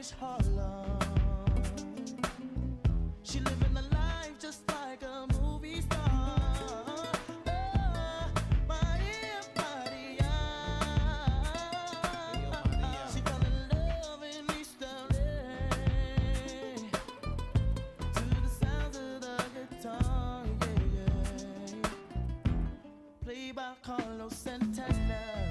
Spanish Harlem. She living a life just like a movie star. Oh, Maria, Maria. She fell in love in East LA to the sounds of the guitar, yeah, yeah. Played by Carlos Santana.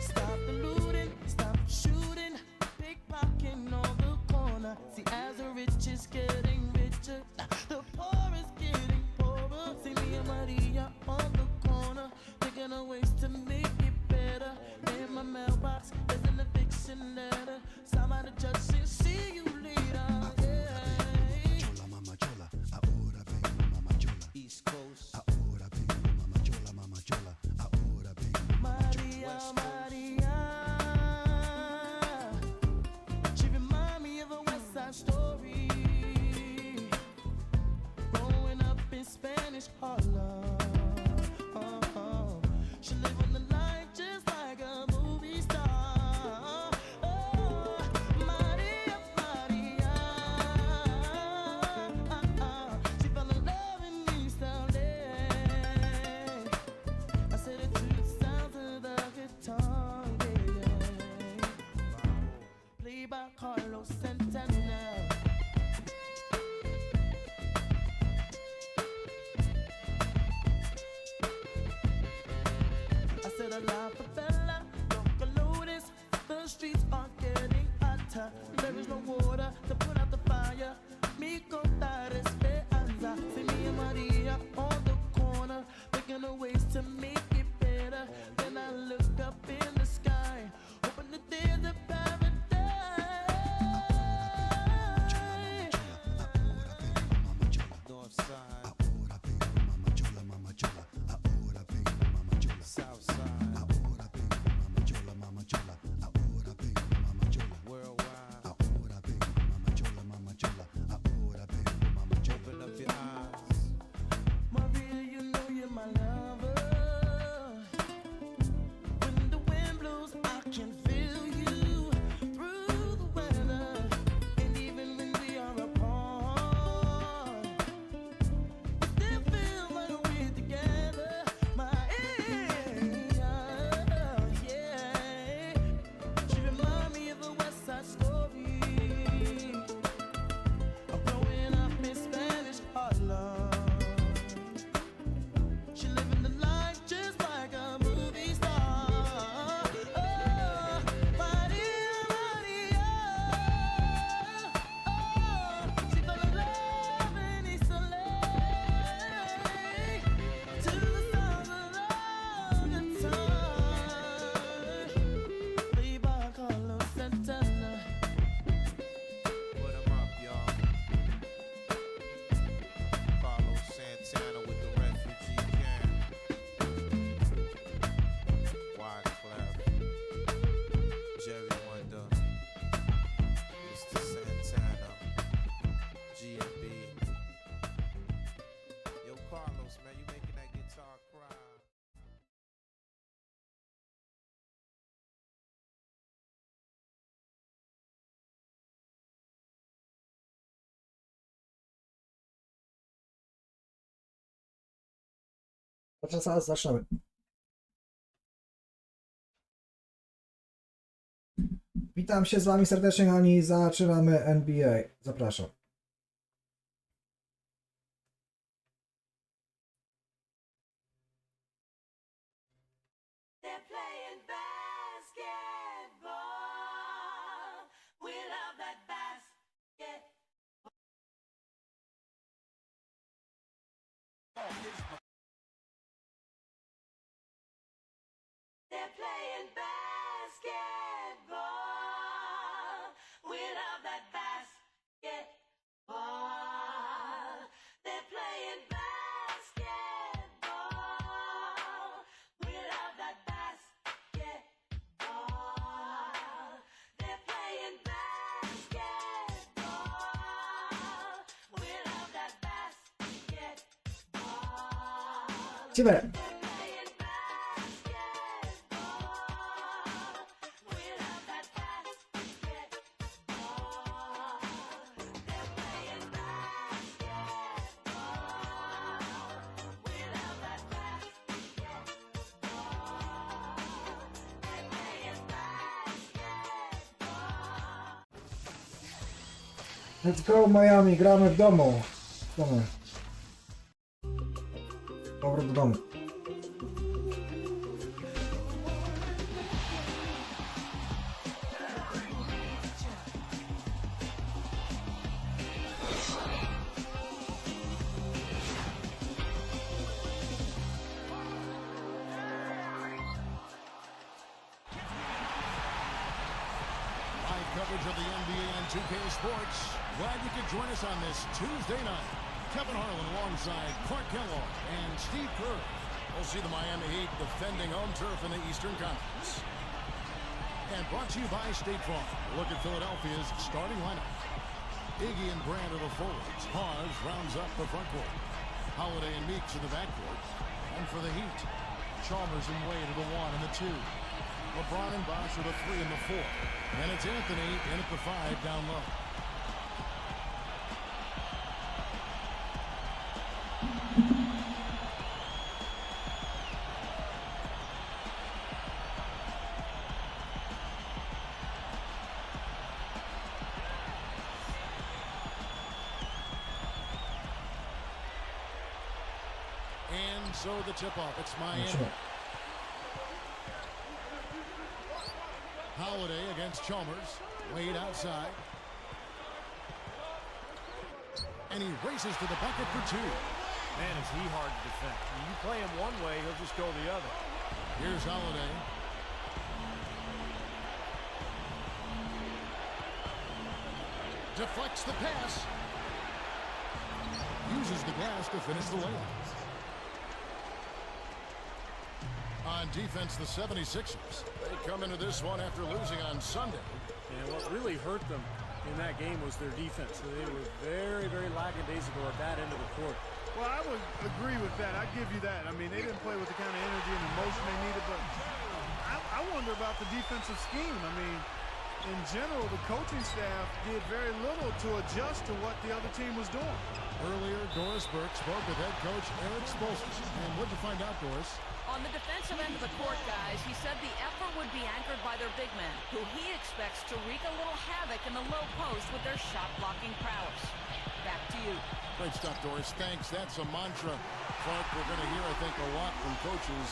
Stop the looting, stop shooting, pickpocketing on the corner. See, as the rich is getting richer, the poor is getting poorer. See me and Maria on the corner, thinking of ways to make it better. In my mailbox, there's an eviction letter. Signed by the judge saying, see you later. Yeah. Chola, mama chola, ahora vengo, mama chola. East Coast, Ahora vengo, mama chola, mama chola. Ahora vengo, mama chola. Maria, Maria. She remind me of a West Side Story. Growing up in Spanish Harlem. She live on the line just like a movie star. Oh, Maria, Maria. She fell in love in East LA. I said it to the sounds of the guitar, yeah. Played by Carlos Santana. I said a la favela, local lotus. The streets are getting hotter. There is no water to put out the fire. Mi contar esperanza. See me and Maria on the corner, thinking of ways to make it better. Then I look up in the sky, hoping that there's a paradise. North Side, Ahora vengo, mama chola, mama chola. Ahora vengo, mama chola. South Side, Ahora vengo, mama chola, mama chola. Ahora vengo, mama chola. worldwide. Ahora vengo, mama chola, mama chola. Ahora vengo, mama chola. Open up your eyes. Maria, you know you're my lover. When the wind blows, I can feel you through the weather. And even when we are apart, we still feel like we're together. Maria, yeah. She remind me of a West Side Story. I'm growing up in Spanish Harlem. She living the life just like a movie star. Oh, Maria, Maria. Oh, she fell in love in East LA to the sounds of the guitar. Played by Carlos Santana. Put 'em up, y'all. Carlos Santana with the refugee camp. Wyclef, Jerry Wonder, Mr. Santana, G&B. Yo, Carlos, man, you making that guitar cry. Dobrze, zaraz zaczynamy. Witam się z wami serdecznie, kochani. Zaczynamy NBA. Zapraszam. They're playing basketball. We love that basket. They're playing basketball. We love that basketball. They're playing basketball. We love that basketball. They're playing basketball. We love that basketball. Lecimy! Let's go Miami, gramy w domu. Powrót do domu. Live coverage of the NBA on 2K Sports. Glad you could join us on this Tuesday night. Kevin Harlan alongside Clark Kellogg and Steve Kerr. We'll see the Miami Heat defending home turf in the Eastern Conference. And brought to you by State Farm. Look at Philadelphia's starting lineup. Iggy and Brand are the forwards. Paz rounds up the front court. Holiday and Meeks in the backcourt. And for the Heat, Chalmers and Wade are the 1 and the 2. LeBron and Bosh are the 3 and the 4. And it's Anthony in at the 5 down low. And so the tip-off, it's Miami. Holiday against Chalmers. Wade outside. And he races to the bucket for 2. Man, is he hard to defend. When you play him one way, he'll just go the other. Here's Holiday. Deflects the pass. Uses the gas to finish the layup. On defense, the 76ers. They come into this one after losing on Sunday. And what really hurt them in that game was their defense. They were very, very lackadaisical at that end of the court. Well, I would agree with that. I give you that. I mean, they didn't play with the kind of energy and emotion they needed, but I wonder about the defensive scheme. I mean, in general, the coaching staff did very little to adjust to what the other team was doing. Earlier, Doris Burke spoke with head coach Eric Spoelstra. And what'd you find out, Doris? On the defensive end of the court, guys, he said the effort would be anchored by their big men, who he expects to wreak a little havoc in the low post with their shot-blocking prowess. Back to you. Great stuff, Doris. Thanks. That's a mantra, Clark, we're going to hear, I think, a lot from coaches.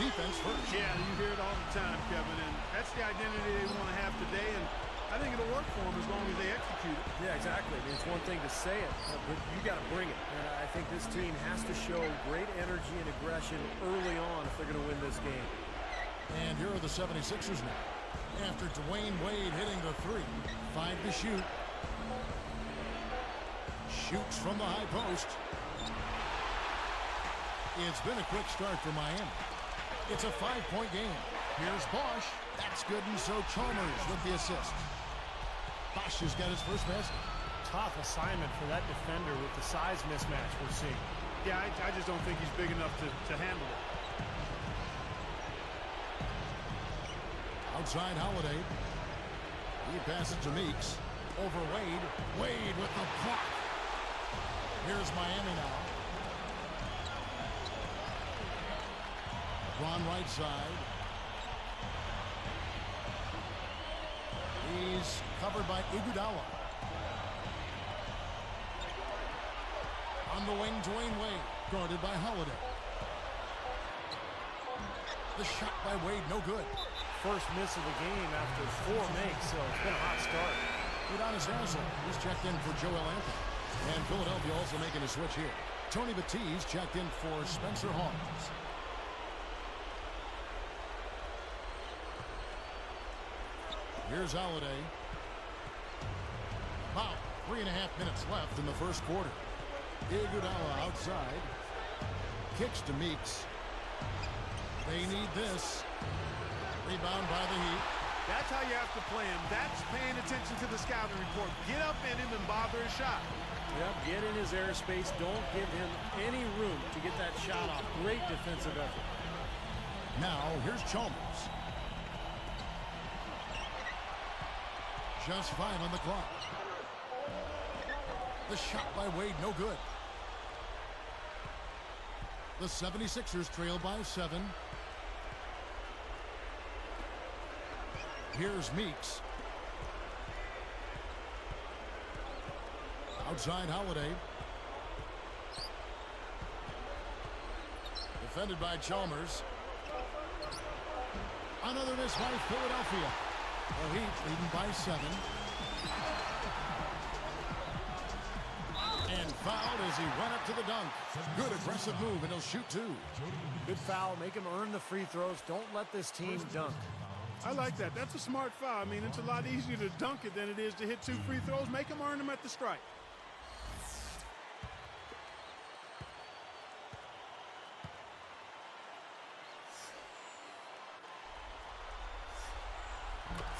Defense first. Yeah, you hear it all the time, Kevin, and that's the identity they want to have today, and I think it'll work for them as long as they execute it. Yeah, exactly. I mean, it's one thing to say it, but you got to bring it. And I think this team has to show great energy and aggression early on if they're going to win this game. And here are the 76ers now. After Dwayne Wade hitting the 3, 5 to shoot. Shoots from the high post. It's been a quick start for Miami. It's a 5-point game. Here's Bosh. That's good, and so Chalmers with the assist. Bosh has got his first basket. Tough assignment for that defender with the size mismatch we're seeing. Yeah, I just don't think he's big enough to handle it. Outside Holiday. He passes to Meeks. Over Wade. Wade with the block. Here's Miami now. LeBron right side. He's covered by Iguodala. On the wing, Dwayne Wade, guarded by Holiday. The shot by Wade, no good. First miss of the game after 4 makes, so it's been a hot start. Udonis Haslem, he's checked in for Joel Anthony. And Philadelphia also making a switch here. Tony Batiste checked in for Spencer Hawes. Here's Holiday. About 3.5 minutes left in the first quarter. Iguodala outside. Kicks to Meeks. They need this. Rebound by the Heat. That's how you have to play him. That's paying attention to the scouting report. Get up in him and bother his shot. Yep, get in his airspace. Don't give him any room to get that shot off. Great defensive effort. Now, here's Chalmers. Just 5 on the clock. The shot by Wade, no good. The 76ers trail by 7. Here's Meeks. Outside Holiday. Defended by Chalmers. Another miss by Philadelphia. The Heat leading by 7. And fouled as he went up to the dunk. Good aggressive move, and he'll shoot 2. Good foul. Make him earn the free throws. Don't let this team dunk. I like that. That's a smart foul. I mean, it's a lot easier to dunk it than it is to hit 2 free throws. Make him earn them at the stripe.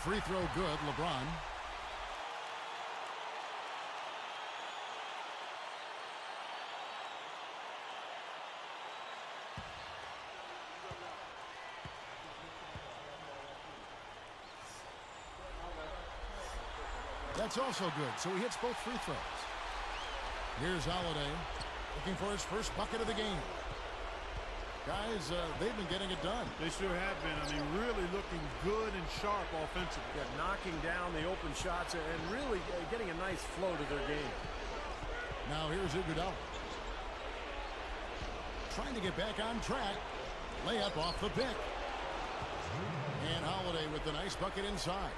Free throw good, LeBron. That's also good, so he hits both free throws. Here's Holiday, looking for his first bucket of the game. Guys, they've been getting it done. They sure have been. I mean, really looking good and sharp offensively. Yeah, knocking down the open shots and really getting a nice flow to their game. Now here's Iguodala. Trying to get back on track. Layup off the pick. And Holiday with the nice bucket inside.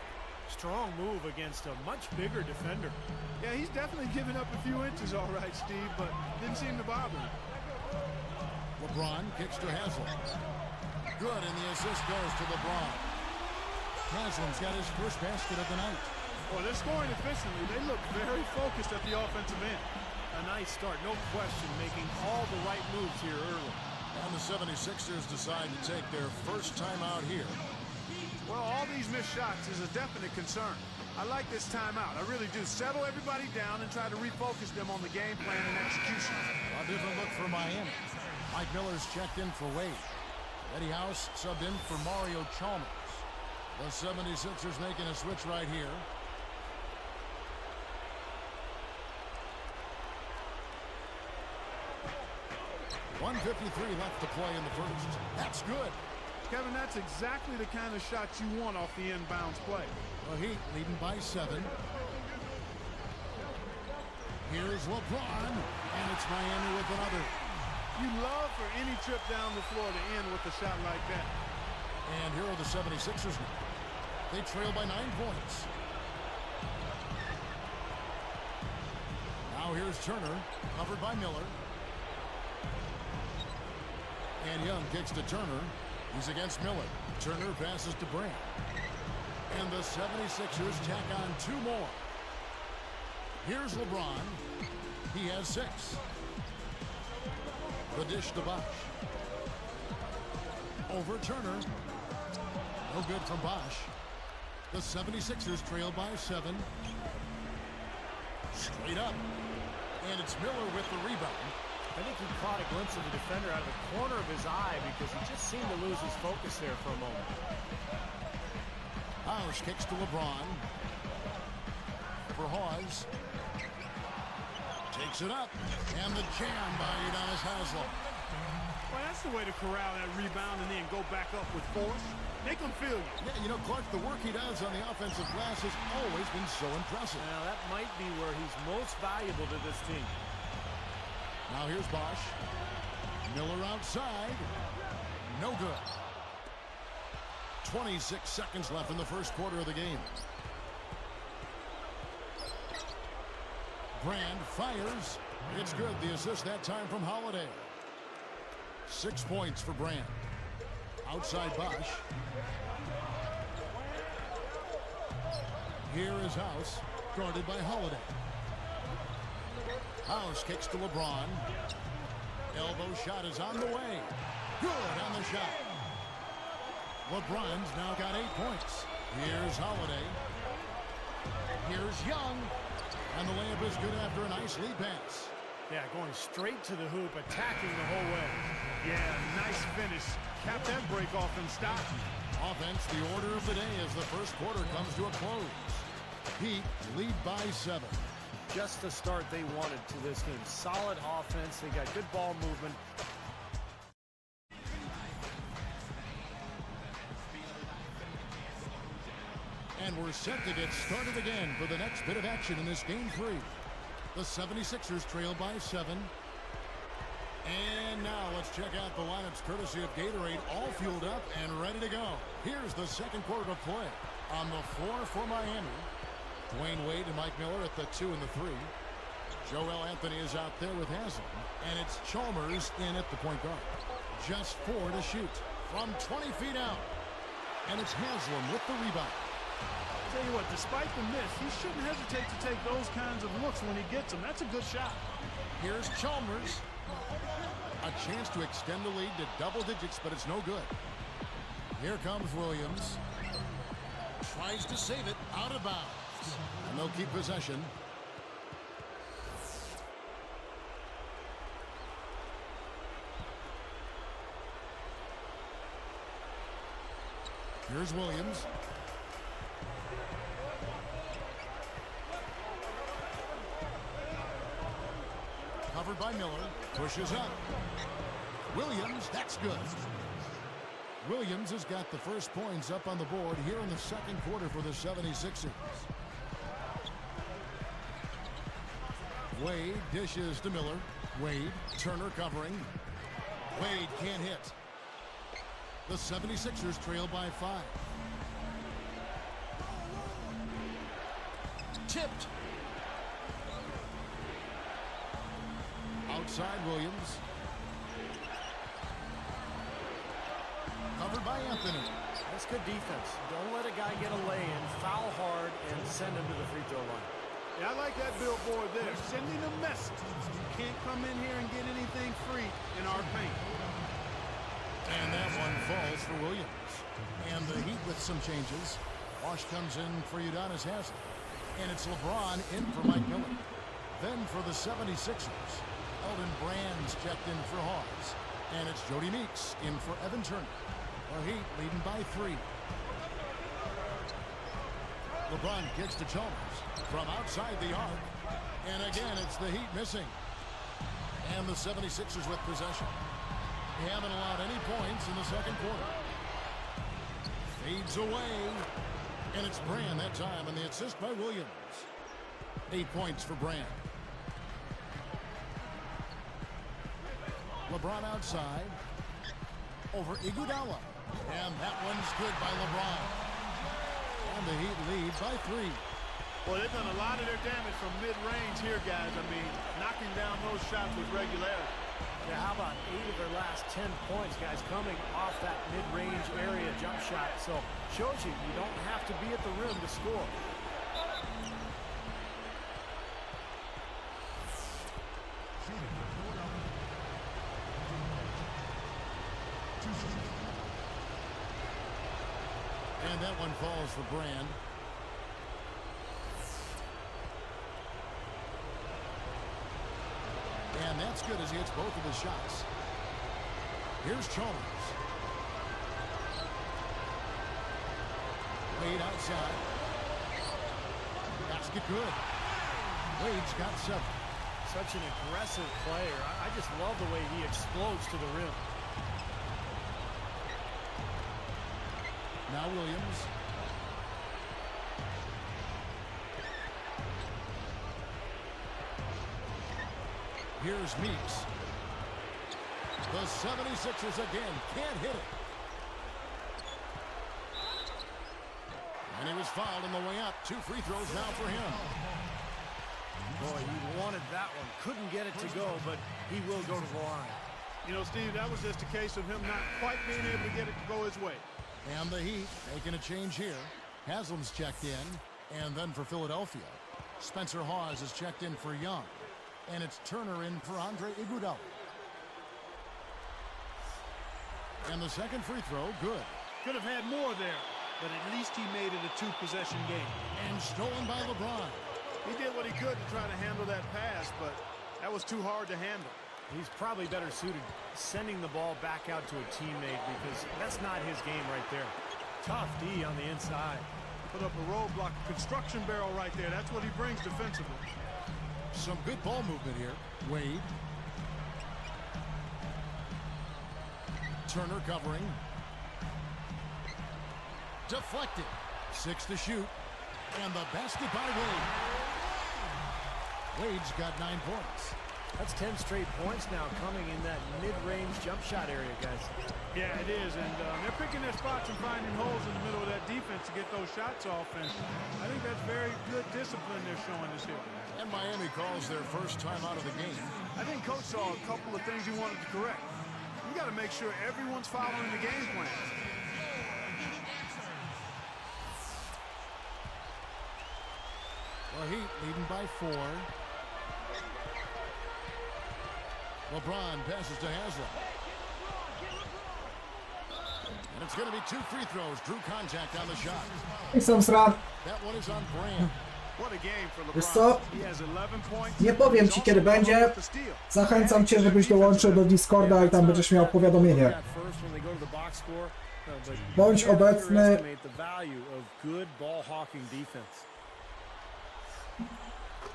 Strong move against a much bigger defender. Yeah, he's definitely given up a few inches, all right, Steve, but didn't seem to bother him. LeBron kicks to Haslem. Good, and the assist goes to LeBron. Haslem's got his first basket of the night. Well, they're scoring efficiently. They look very focused at the offensive end. A nice start, no question, making all the right moves here early. And the 76ers decide to take their first time out here. Well, all these missed shots is a definite concern. I like this timeout. I really do. Settle everybody down and try to refocus them on the game plan and execution. A different look for Miami. Mike Miller's checked in for Wade. Eddie House subbed in for Mario Chalmers. The 76ers making a switch right here. .153 left to play in the first. That's good. Kevin, that's exactly the kind of shot you want off the inbounds play. The Heat leading by 7. Here's LeBron, and it's Miami with another. You love for any trip down the floor to end with a shot like that. And here are the 76ers now. They trail by 9 points. Now here's Turner, covered by Miller. And Young kicks to Turner. He's against Miller. Turner passes to Brand. And the 76ers tack on 2 more. Here's LeBron. He has 6. The dish to Bosch. Over Turner. No good from Bosch. The 76ers trail by 7. Straight up. And it's Miller with the rebound. I think he caught a glimpse of the defender out of the corner of his eye because he just seemed to lose his focus there for a moment. House kicks to LeBron. For Hawes. Takes it up. And the jam by Udonis Haslem. Well, that's the way to corral that rebound and then go back up with force. Make them feel you. Yeah, you know, Clark, the work he does on the offensive glass has always been so impressive. Now, that might be where he's most valuable to this team. Now here's Bosch. Miller outside. No good. 26 seconds left in the first quarter of the game. Brand fires. It's good. The assist that time from Holiday. 6 points for Brand. Outside Bosch. Here is House, guarded by Holiday. House kicks to LeBron. Elbow shot is on the way. Good on the shot. LeBron's now got 8 points. Here's Holiday. Here's Young. And the layup is good after a nice lead pass. Yeah, going straight to the hoop, attacking the whole way. Yeah, nice finish. Cap that break off and stop. Offense, the order of the day as the first quarter comes to a close. Heat lead by 7. Just the start they wanted to this game. Solid offense. They got good ball movement. And we're set to get started again for the next bit of action in this game 3. The 76ers trail by 7. And now let's check out the lineups courtesy of Gatorade, all fueled up and ready to go. Here's the second quarter to play. On the floor for Miami, Dwayne Wade and Mike Miller at the 2 and the 3. Joel Anthony is out there with Haslam. And it's Chalmers in at the point guard. Just 4 to shoot from 20 feet out. And it's Haslam with the rebound. Tell you what, despite the miss, he shouldn't hesitate to take those kinds of looks when he gets them. That's a good shot. Here's Chalmers. A chance to extend the lead to double digits, but it's no good. Here comes Williams. Tries to save it out of bounds. And they'll keep possession. Here's Williams. Covered by Miller. Pushes up. Williams, that's good. Williams has got the first points up on the board here in the second quarter for the 76ers. Wade dishes to Miller. Wade, Turner covering. Wade can't hit. The 76ers trail by 5. Tipped. Outside Williams. Covered by Anthony. That's good defense. Don't let a guy get a lay-in, foul hard, and send him to the free throw line. Yeah, I like that billboard there. Sending a message. You can't come in here and get anything free in our paint. And that one falls for Williams. And the Heat with some changes. Wash comes in for Udonis Haslem. And it's LeBron in for Mike Miller. Then for the 76ers, Elton Brand's checked in for Hawes. And it's Jody Meeks in for Evan Turner. The Heat leading by 3. LeBron kicks to Chalmers from outside the arc. And again, it's the Heat missing. And the 76ers with possession. They haven't allowed any points in the second quarter. Fades away. And it's Brand that time, and the assist by Williams. 8 points for Brand. LeBron outside. Over Iguodala. And that one's good by LeBron. And the Heat lead by 3. Well, they've done a lot of their damage from mid-range here, guys. I mean, knocking down those shots with regularity. Yeah, how about 8 of their last 10 points, guys, coming off that mid-range area jump shot. So, shows you don't have to be at the rim to score. And that one falls for Brand. And that's good as he hits both of his shots. Here's Chalmers. Wade outside. Basket good. Wade's got 7. Such an aggressive player. I just love the way he explodes to the rim. Now Williams. Here's Meeks. The 76ers again can't hit it. And he was fouled on the way up. 2 free throws now for him. Boy, he wanted that one. Couldn't get it to go, but he will go to the line. You know, Steve, that was just a case of him not quite being able to get it to go his way. And the Heat making a change here. Haslam's checked in. And then for Philadelphia, Spencer Hawes is checked in for Young. And it's Turner in for Andre Iguodala. And the second free throw, good. Could have had more there, but at least he made it a 2-possession game. And stolen by LeBron. He did what he could to try to handle that pass, but that was too hard to handle. He's probably better suited sending the ball back out to a teammate because that's not his game right there. Tough D on the inside. Put up a roadblock, a construction barrel right there. That's what he brings defensively. Some good ball movement here. Wade. Turner covering. Deflected. 6 to shoot. And the basket by Wade. Wade's got 9 points. That's 10 straight points now coming in that mid-range jump shot area, guys. Yeah, it is, and they're picking their spots and finding holes in the middle of that defense to get those shots off, and I think that's very good discipline they're showing us here. And Miami calls their first time out of the game. I think Coach saw a couple of things he wanted to correct. You got to make sure everyone's following the game plan. Well, Heat leading by 4. LeBron passes to Haslam. And it's going to be 2 free throws. Drew contact on the shot. Są sra. That one is on brand. What a game for Wiesz LeBron. co? He has 11 points. Nie powiem ci kiedy będzie. Zachęcam cię, żebyś dołączył do Discorda i tam będziesz miał powiadomienie. Bądź obecny.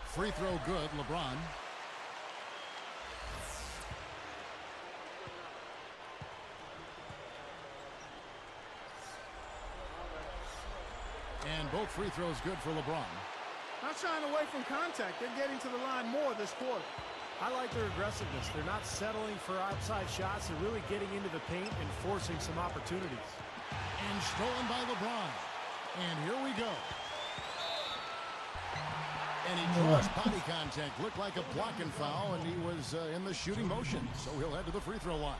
Free throw good, LeBron. And both free throws good for LeBron. Not shying away from contact. They're getting to the line more this quarter. I like their aggressiveness. They're not settling for outside shots. They're really getting into the paint and forcing some opportunities. And stolen by LeBron. And here we go. And he draws body contact. Looked like a blocking foul, and he was in the shooting motion. So he'll head to the free throw line.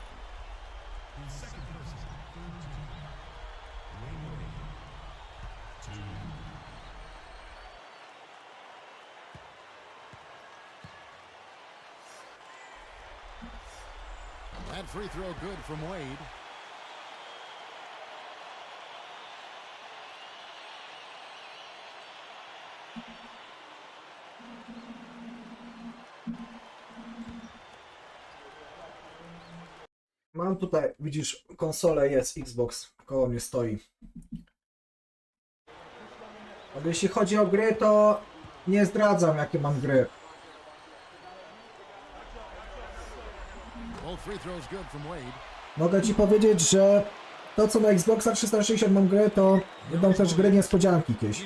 That free throw good from Wade. Mam tutaj, widzisz, konsolę jest, Xbox koło mnie stoi. Ale jeśli chodzi o gry, to nie zdradzam jakie mam gry. Mogę ci powiedzieć, że to co na Xboxa 360 mam gry, to będą też gry niespodzianki jakieś.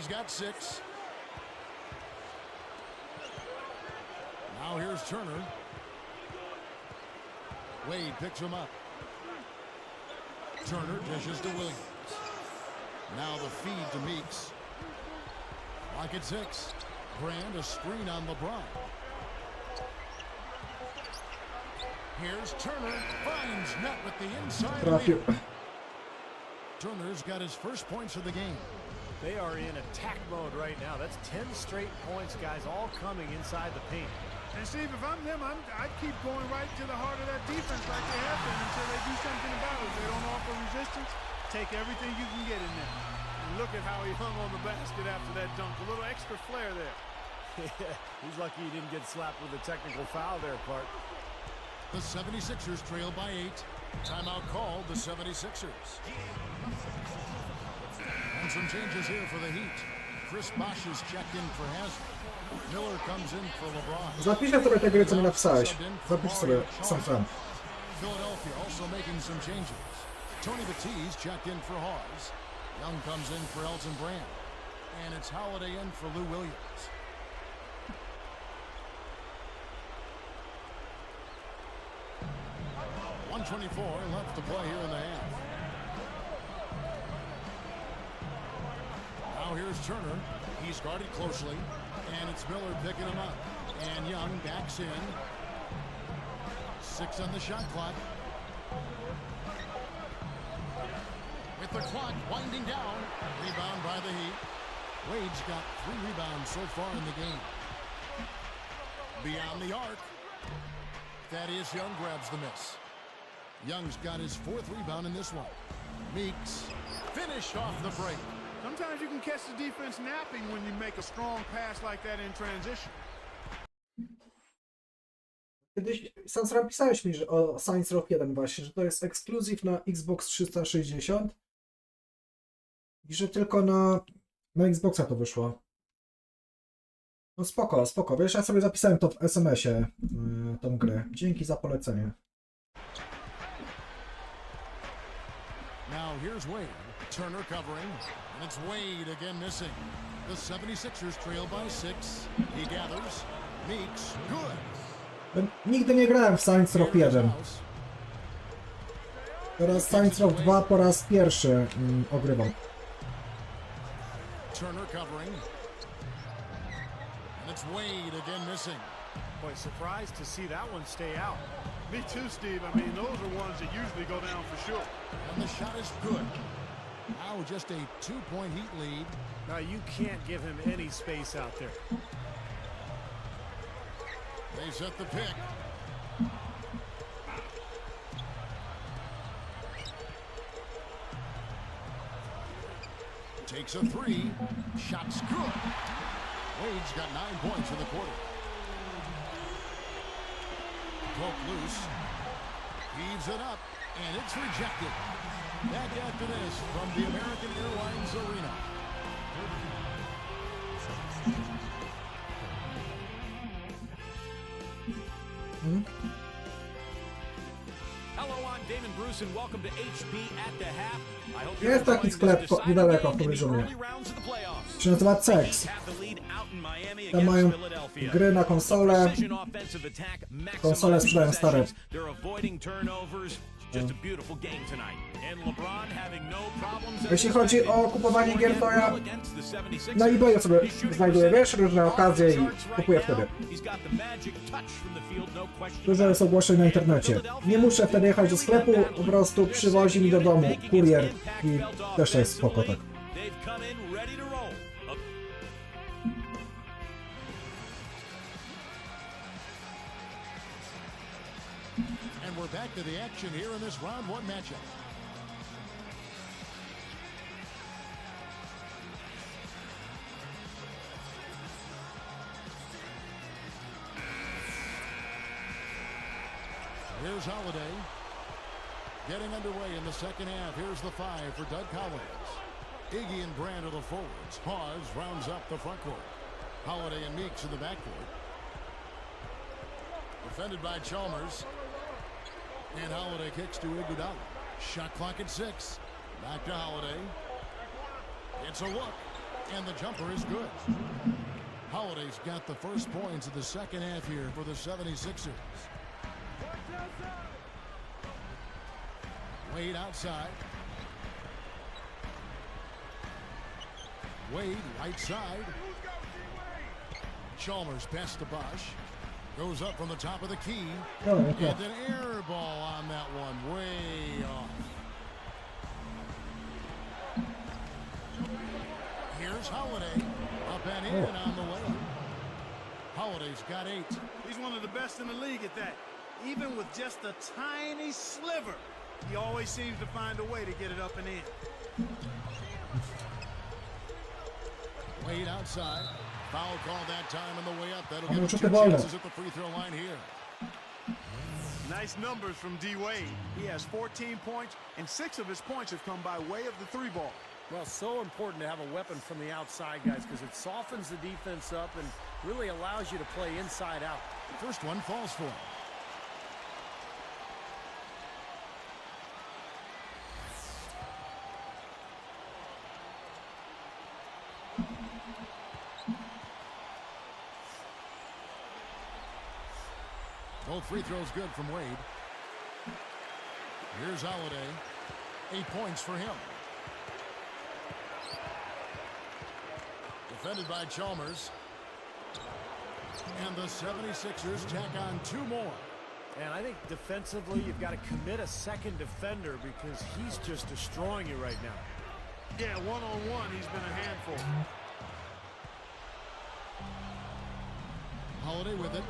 Now here's Turner. Wade picks him up. Turner dishes to Williams. Now the feed to Meeks. Lock at 6. Brand a screen on LeBron. Here's Turner. Finds net with the inside. Turner's got his first points of the game. They are in attack mode right now. That's 10 straight points, guys, all coming inside the paint. And Steve, if I'm them, I'd keep going right to the heart of that defense like they have been until they do something about it. If they don't offer resistance, take everything you can get in there. And look at how he hung on the basket after that dunk. A little extra flair there. He's lucky he didn't get slapped with a technical foul there, Clark. The 76ers trail by 8. Timeout called the 76ers. And some changes here for the Heat. Chris Bosh is checked in for Haslam. Miller comes in for LeBron. Zapiszę sobie te gry, co mi napisałeś. Zapisz sobie sam. Philadelphia also making some changes. Tony Batiste checked in for Hawes. Young comes in for Elton Brand. And it's Holiday in for Lou Williams. .124 left to play here in the half. Now here's Turner. He's guarded closely. And it's Miller picking him up. And Young backs in. 6 on the shot clock. With the clock winding down. Rebound by the Heat. Wade's got 3 rebounds so far in the game. Beyond the arc. Thaddeus Young grabs the miss. Young's got his 4th rebound in this one. Meeks finished off the break. Sometimes you can catch the defense napping when you make a strong pass like that in transition. Kiedyś sam napisałeś mi że o Saints Row 1 właśnie, że to jest ekskluzyw na Xbox 360 i że tylko na Xboxa to wyszło. No spoko, spoko. Wiesz, ja sobie zapisałem to w SMS-ie, tą grę. Dzięki za polecenie. Now here's Wade. Turner covering, and it's Wade again missing. The 76ers trail by 6. He gathers. Meeks, good. Nigdy nie grałem w Saints Row 1. Teraz Saints Row 2 po raz pierwszy ogrywam. Turner covering. And it's Wade again missing. Boy, surprised to see that one stay out. Me too, Steve. I mean, those are ones that usually go down for sure. And the shot is good. Now just a 2-point Heat lead. Now you can't give him any space out there. They set the pick. Takes a 3. Shot's good. Wade's got 9 points in the quarter. Poke loose. Heaves it up, and it's rejected. Back after this from the American Airlines Arena. Hello, I'm Damon Bruce and welcome to HB at the Half. I hope Jest taki sklep niedaleko w pobliżu mnie. Się nazywa CZERWCOWY. Tam mają gry na konsolę. Konsole sprzedają stare. Jeśli chodzi o kupowanie gier, to ja na eBayu sobie znajduję, wiesz, różne okazje i kupuję wtedy. Dużo jest ogłoszeń na internecie. Nie muszę wtedy jechać do sklepu, po prostu przywozi mi do domu kurier i też to jest spoko, tak. And we're back to the action here in this round 1 matchup. Here's Holiday. Getting underway in the second half. Here's the 5 for Doug Collins. Iggy and Brand are the forwards. Hawes rounds up the front court. Holiday and Meeks in the backcourt. Defended by Chalmers. And Holiday kicks to Iguodala. Shot clock at 6. Back to Holiday. It's a look. And the jumper is good. Holiday's got the first points of the second half here for the 76ers. Wade outside. Wade right side. Chalmers pass to Bosch. Goes up from the top of the key. And an air ball on that one. Way off. Here's Holiday. Up and in on the way. Holiday's got 8. He's one of the best in the league at that. Even with just a tiny sliver, he always seems to find a way to get it up and in. Wade outside. Foul call that time on the way up. That'll give him 2 chances at the free throw line here. Nice numbers from D. Wade. He has 14 points, and 6 of his points have come by way of the 3-ball. Well, so important to have a weapon from the outside, guys, because it softens the defense up and really allows you to play inside out. First one falls for him. Both free throws good from Wade. Here's Holiday. 8 points for him. Defended by Chalmers. And the 76ers tack on 2 more. And I think defensively you've got to commit a second defender because he's just destroying you right now. Yeah, one-on-one, he's been a handful. Holiday with it.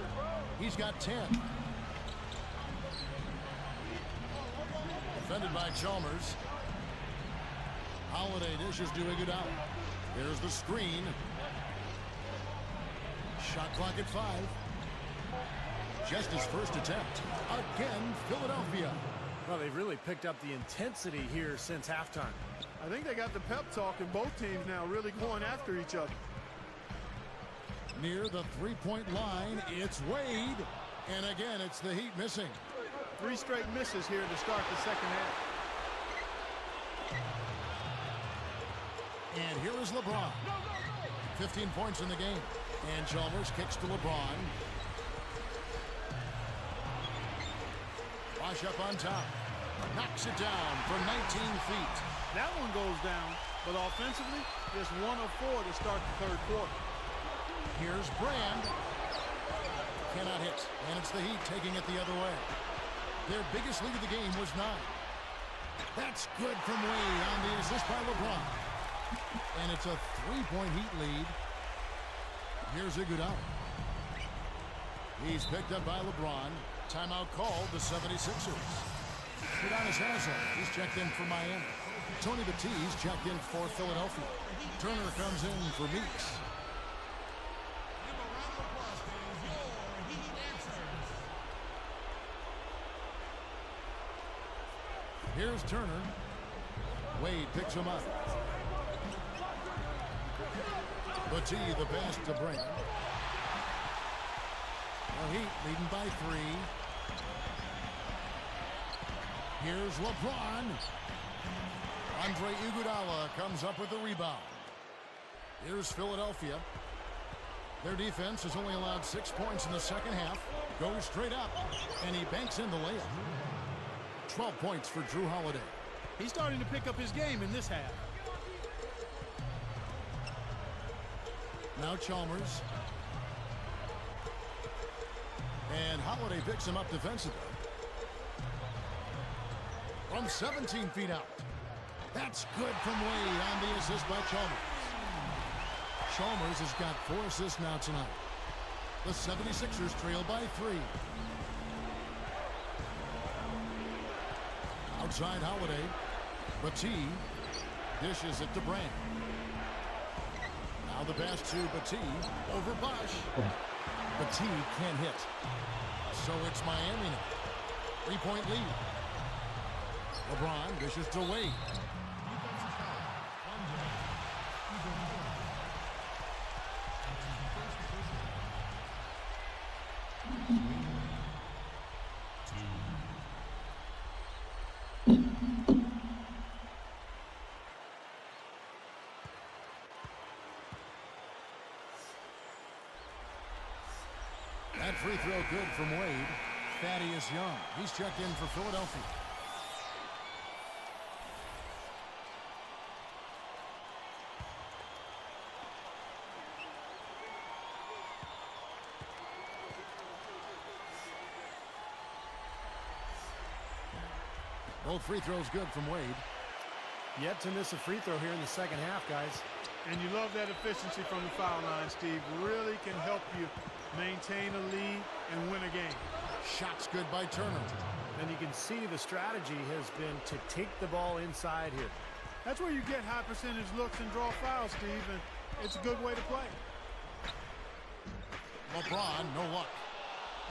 He's got 10. Defended by Chalmers. Holiday dishes to Iguodala. Here's the screen. Shot clock at 5. Just his first attempt. Again, Philadelphia. Well, they've really picked up the intensity here since halftime. I think they got the pep talk in both teams now, really going after each other. Near the three-point line, it's Wade. And again, it's the Heat missing. 3 straight misses here to start the second half. And here is LeBron. 15 points in the game. And Chalmers kicks to LeBron. Wash up on top. Knocks it down from 19 feet. That one goes down, but offensively, just 1 of 4 to start the third quarter. Here's Brand. Cannot hit. And it's the Heat taking it the other way. Their biggest lead of the game was 9. That's good from Wade on the assist by LeBron. And it's a 3-point Heat lead. Here's Iguodala. He's picked up by LeBron. Timeout called the 76ers. Udonis Haslem, he's checked in for Miami. Tony Batiste checked in for Philadelphia. Turner comes in for Meeks. Here's Turner. Wade picks him up. Batiste the pass to Brand. The Heat leading by 3. Here's LeBron. Andre Iguodala comes up with the rebound. Here's Philadelphia. Their defense has only allowed 6 points in the second half. Goes straight up, and he banks in the layup. 12 points for Drew Holiday. He's starting to pick up his game in this half. Now Chalmers. And Holiday picks him up defensively. From 17 feet out. That's good from Wade on the assist by Chalmers. Chalmers has got 4 assists now tonight. The 76ers trail by 3. Outside Holiday. Batiste dishes it to Brand. Now the pass to Batiste over Bosch. Batiste can't hit. So it's Miami now. 3-point lead. LeBron dishes to Wade. That free throw good from Wade. Thaddeus Young. He's checked in for Philadelphia. Both free throws good from Wade. Yet to miss a free throw here in the second half, guys. And you love that efficiency from the foul line, Steve. Really can help you maintain a lead and win a game. Shots good by Turner. And you can see the strategy has been to take the ball inside here. That's where you get high percentage looks and draw fouls, Steve, and it's a good way to play. LeBron, no luck.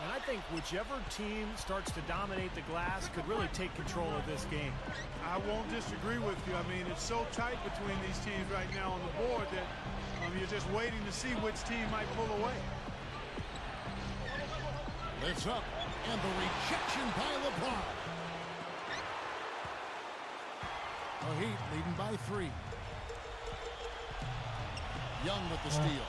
And I think whichever team starts to dominate the glass could really take control of this game. I won't disagree with you. I mean, it's so tight between these teams right now on the board that you're just waiting to see which team might pull away. Lifts up, and the rejection by LeBron. The Heat leading by 3. Young with the steal.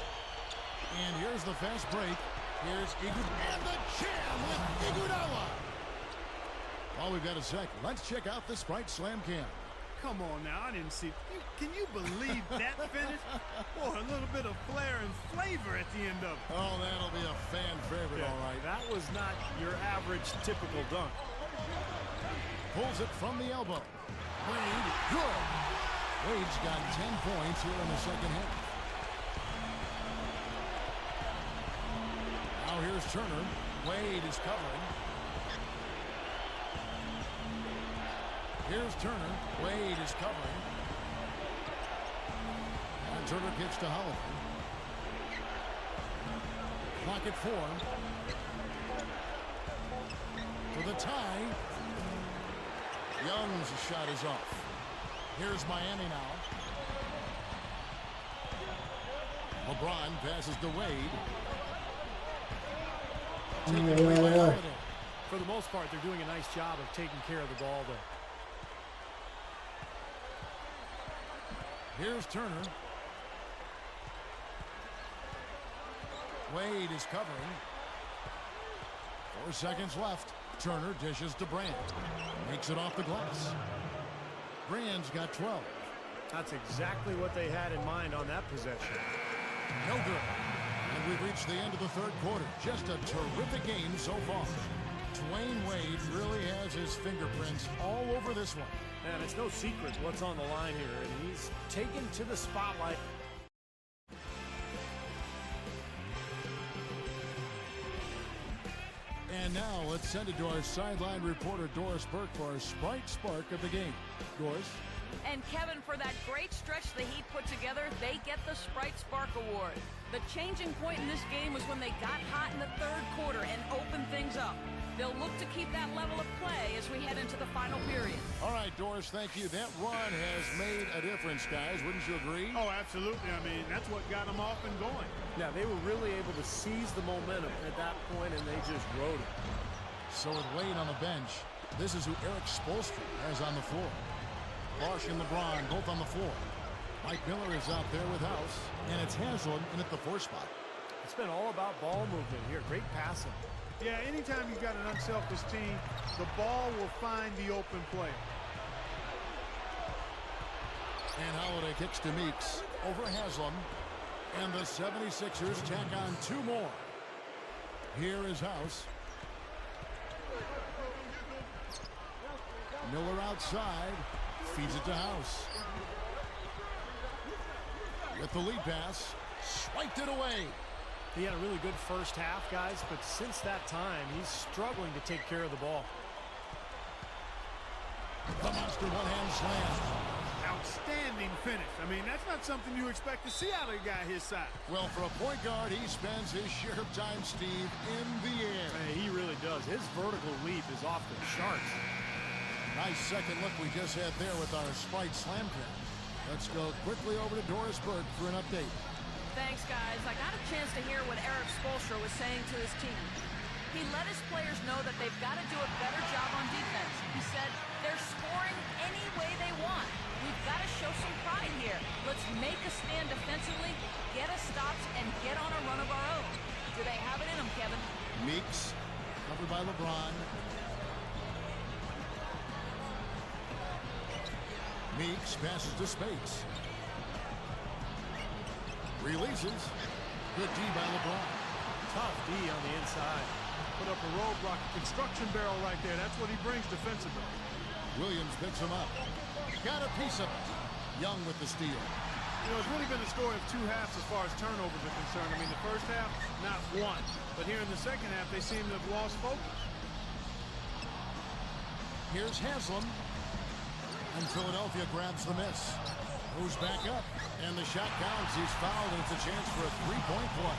And here's the fast break. Here's Iguodala. And the jam with Iguodala. Well, we've got a sec. Let's check out the Sprite Slam Cam. Come on now, I didn't see. Can you believe that finish? Boy, a little bit of flair and flavor at the end of it. Oh, that'll be a fan favorite, all right. That was not your average typical dunk. Pulls it from the elbow. Wade, good. Wade's got 10 points here in the second half. Now here's Turner. Wade is covering. Here's Turner. Wade is covering. Turner kicks to Holiday. Clock at 4. For the tie. Young's shot is off. Here's Miami now. LeBron passes to Wade. Taken away by Holiday. For the most part, they're doing a nice job of taking care of the ball there. Here's Turner. Wade is covering. 4 seconds left. Turner dishes to Brand. Makes it off the glass. Brand's got 12. That's exactly what they had in mind on that possession. No good. And we've reached the end of the third quarter. Just a terrific game so far. Dwayne Wade really has his fingerprints all over this one. And it's no secret what's on the line here, and he's taken to the spotlight. And now let's send it to our sideline reporter Doris Burke for our Sprite Spark of the game. Doris? And Kevin, for that great stretch the Heat put together, they get the Sprite Spark Award. The changing point in this game was when they got hot in the third quarter and opened things up. They'll look to keep that level of play as we head into the final period. All right, Doris, thank you. That run has made a difference, guys. Wouldn't you agree? Oh, absolutely. I mean, that's what got them off and going. Yeah, they were really able to seize the momentum at that point, and they just rode it. So with Wade on the bench, this is who Eric Spoelstra has on the floor. Bosch and LeBron both on the floor. Mike Miller is out there with House, and it's Haslam in at the 4 spot. It's been all about ball movement here. Great passing. Yeah, anytime you've got an unselfish team, the ball will find the open player. And Holiday kicks to Meeks over Haslam. And the 76ers tack on 2 more. Here is House. Miller outside. Feeds it to House. With the lead pass. Swiped it away. He had a really good first half, guys, but since that time, he's struggling to take care of the ball. The monster one-hand slam. Outstanding finish. I mean, that's not something you expect to see out of a guy his size. Well, for a point guard, he spends his share of time, Steve, in the air. Hey, he really does. His vertical leap is off the charts. Nice second look we just had there with our Sprite Slam Craft. Let's go quickly over to Doris Burke for an update. Thanks, guys. I got a chance to hear what Eric Spoelstra was saying to his team. He let his players know that they've got to do a better job on defense. He said, they're scoring any way they want. We've got to show some pride here. Let's make a stand defensively, get us stops, and get on a run of our own. Do they have it in them, Kevin? Meeks, covered by LeBron. Meeks passes to Spates. Releases. Good D by LeBron. Tough D on the inside. Put up a roadblock, a construction barrel right there. That's what he brings defensively. Williams picks him up. Got a piece of it. Young with the steal. You know, it's really been a story of 2 halves as far as turnovers are concerned. I mean, the first half, not one. But here in the second half, they seem to have lost focus. Here's Haslam. And Philadelphia grabs the miss. Moves back up. And the shot counts. He's fouled, and it's a chance for a 3-point play.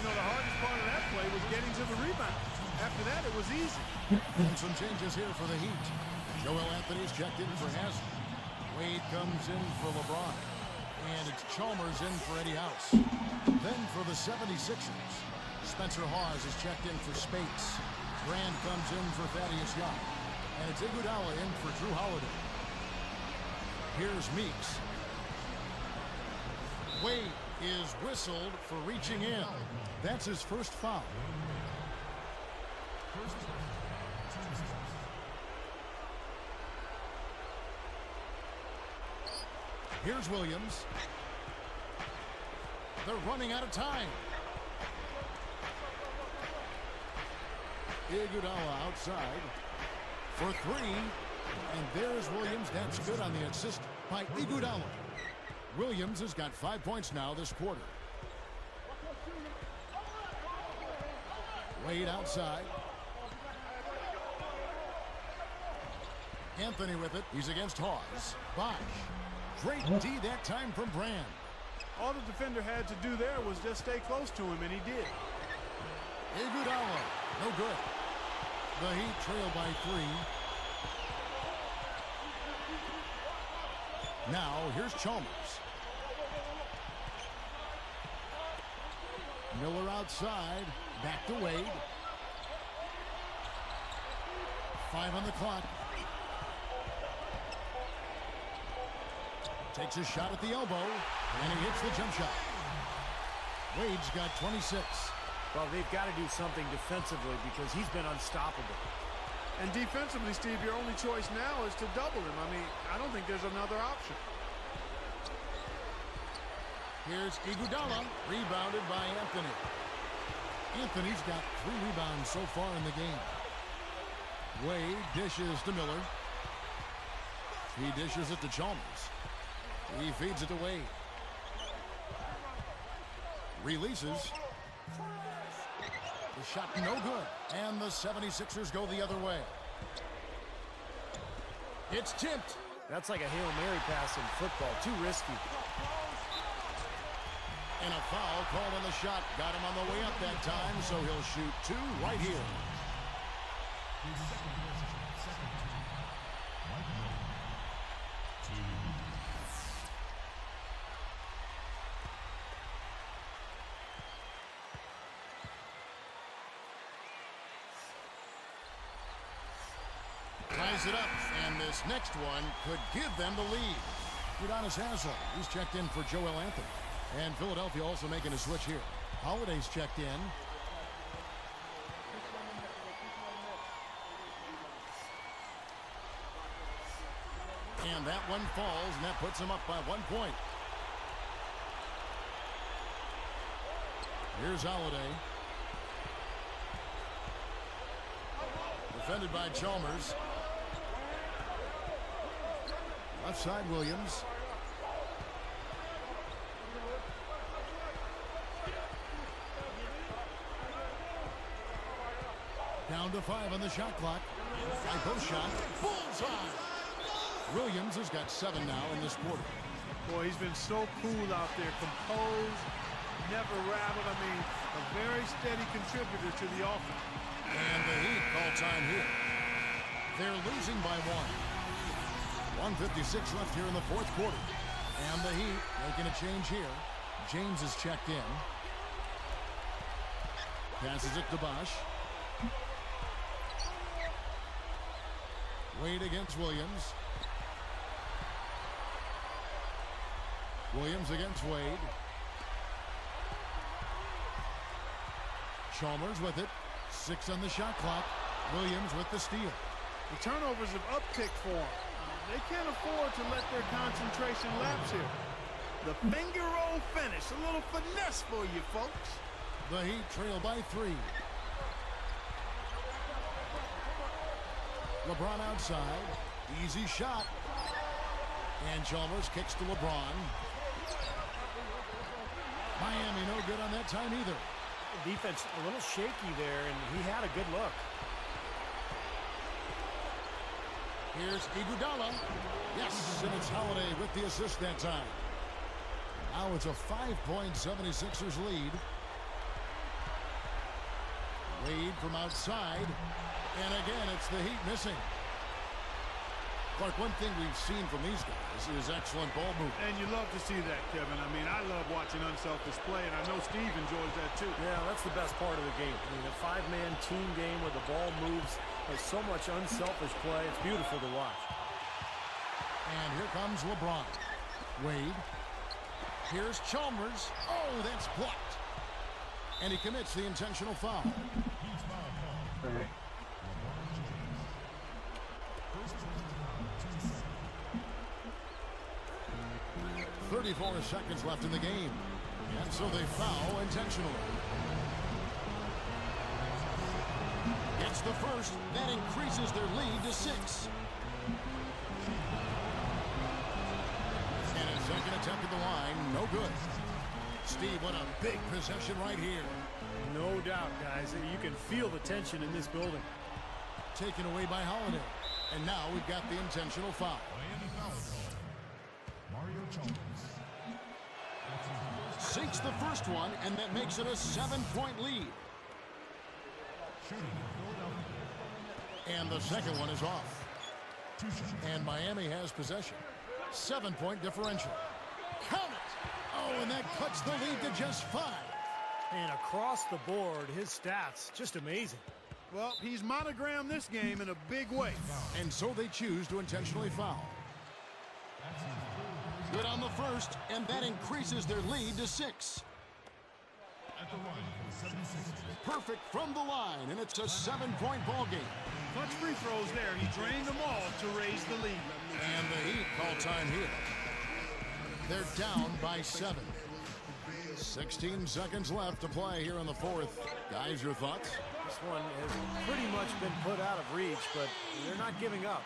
You know, the hardest part of that play was getting to the rebound. After that, it was easy. And some changes here for the Heat. Joel Anthony's checked in for Haslam. Wade comes in for LeBron. And it's Chalmers in for Eddie House. Then for the 76ers, Spencer Hawes is checked in for Spates. Brand comes in for Thaddeus Young. And it's Iguodala in for Drew Holiday. Here's Meeks. Wade is whistled for reaching in. That's his first foul. Here's Williams. They're running out of time. Iguodala outside for 3. And there's Williams. That's good on the assist by Iguodala. Williams has got 5 points now this quarter. Wade outside. Anthony with it. He's against Hawes. Bosch. Great D that time from Brand. All the defender had to do there was just stay close to him, and he did. Iguodala. No good. The Heat trail by 3. Now, here's Chalmers. Miller outside. Back to Wade. 5 on the clock. Takes a shot at the elbow, and he hits the jump shot. Wade's got 26. Well, they've got to do something defensively because he's been unstoppable. And defensively, Steve, your only choice now is to double him. I mean, I don't think there's another option. Here's Iguodala, rebounded by Anthony. Anthony's got 3 rebounds so far in the game. Wade dishes to Miller. He dishes it to Chalmers. He feeds it to Wade. Releases. The shot no good. And the 76ers go the other way. It's tipped. That's like a Hail Mary pass in football. Too risky. And a foul called on the shot. Got him on the way up that time, so he'll shoot 2 right here. Ties it up, and this next one could give them the lead. Udonis Haslem, he's checked in for Joel Anthony. And Philadelphia also making a switch here. Holiday's checked in. And that one falls, and that puts him up by 1 point. Here's Holiday. Defended by Chalmers. Left side, Williams. Down to 5 on the shot clock. By post shot. Bullseye! Williams has got 7 now in this quarter. Boy, he's been so cool out there. Composed, never rattled. I mean, a very steady contributor to the offense. And the Heat call time here. They're losing by 1. 1:56 left here in the 4th quarter. And the Heat making a change here. James is checked in. Passes it to Bosch. Wade against Williams. Williams against Wade. Chalmers with it. 6 on the shot clock. Williams with the steal. The turnovers have upticked for them. They can't afford to let their concentration lapse here. The finger roll finish. A little finesse for you, folks. The Heat trail by 3. LeBron outside. Easy shot. And Chalmers kicks to LeBron. Miami no good on that time either. Defense a little shaky there, and he had a good look. Here's Iguodala. Yes, and it's Holiday with the assist that time. Now it's a 5-point 76ers lead. Wade from outside. And again, it's the Heat missing. Clark, one thing we've seen from these guys is excellent ball movement. And you love to see that, Kevin. I mean, I love watching unselfish play, and I know Steve enjoys that too. Yeah, that's the best part of the game. I mean, a 5-man team game where the ball moves. There's so much unselfish play. It's beautiful to watch. And here comes LeBron. Wade. Here's Chalmers. Oh, that's blocked. And he commits the intentional foul. 34 seconds left in the game. And so they foul intentionally. Gets the first. That increases their lead to 6. And a second attempt at the line. No good. Steve, what a big possession right here. No doubt, guys. You can feel the tension in this building. Taken away by Holiday. And now we've got the intentional foul. Sinks the first one, and that makes it a 7-point lead. And the second one is off. And Miami has possession. 7-point differential. Count it! Oh, and that cuts the lead to just 5. And across the board, his stats, just amazing. Well, he's monogrammed this game in a big way. And so they choose to intentionally foul. Good on the first, and that increases their lead to 6. Perfect from the line, and it's a 7-point ball game. Clutch free throws there. He drained them all to raise the lead. And the Heat call time here. They're down by 7. 16 seconds left to play here in the fourth. Guys, your thoughts? This one has pretty much been put out of reach, but they're not giving up.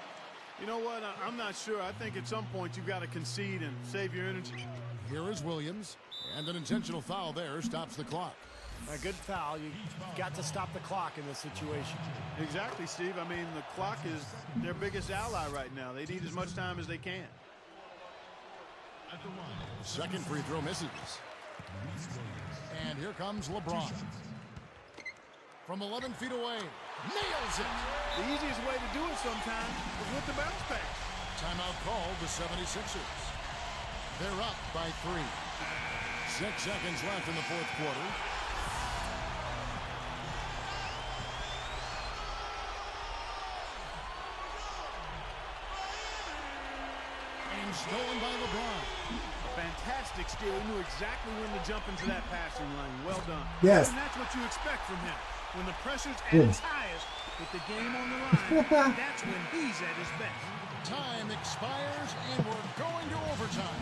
You know what? I'm not sure. I think at some point you've got to concede and save your energy. Here is Williams, and an intentional foul there stops the clock. A good foul. You got to stop the clock in this situation. Exactly, Steve. I mean, the clock is their biggest ally right now. They need as much time as they can. Second free throw misses. And here comes LeBron. From 11 feet away, nails it. The easiest way to do it sometimes is with the bounce pass. Timeout called the 76ers. They're up by 3. 6 seconds left in the fourth quarter. And stolen by LeBron. Fantastic steal. He knew exactly when to jump into that passing lane. Well done. Yes. And that's what you expect from him. When the pressure's at its highest, with the game on the line, that's when he's at his best. Time expires, and we're going to overtime.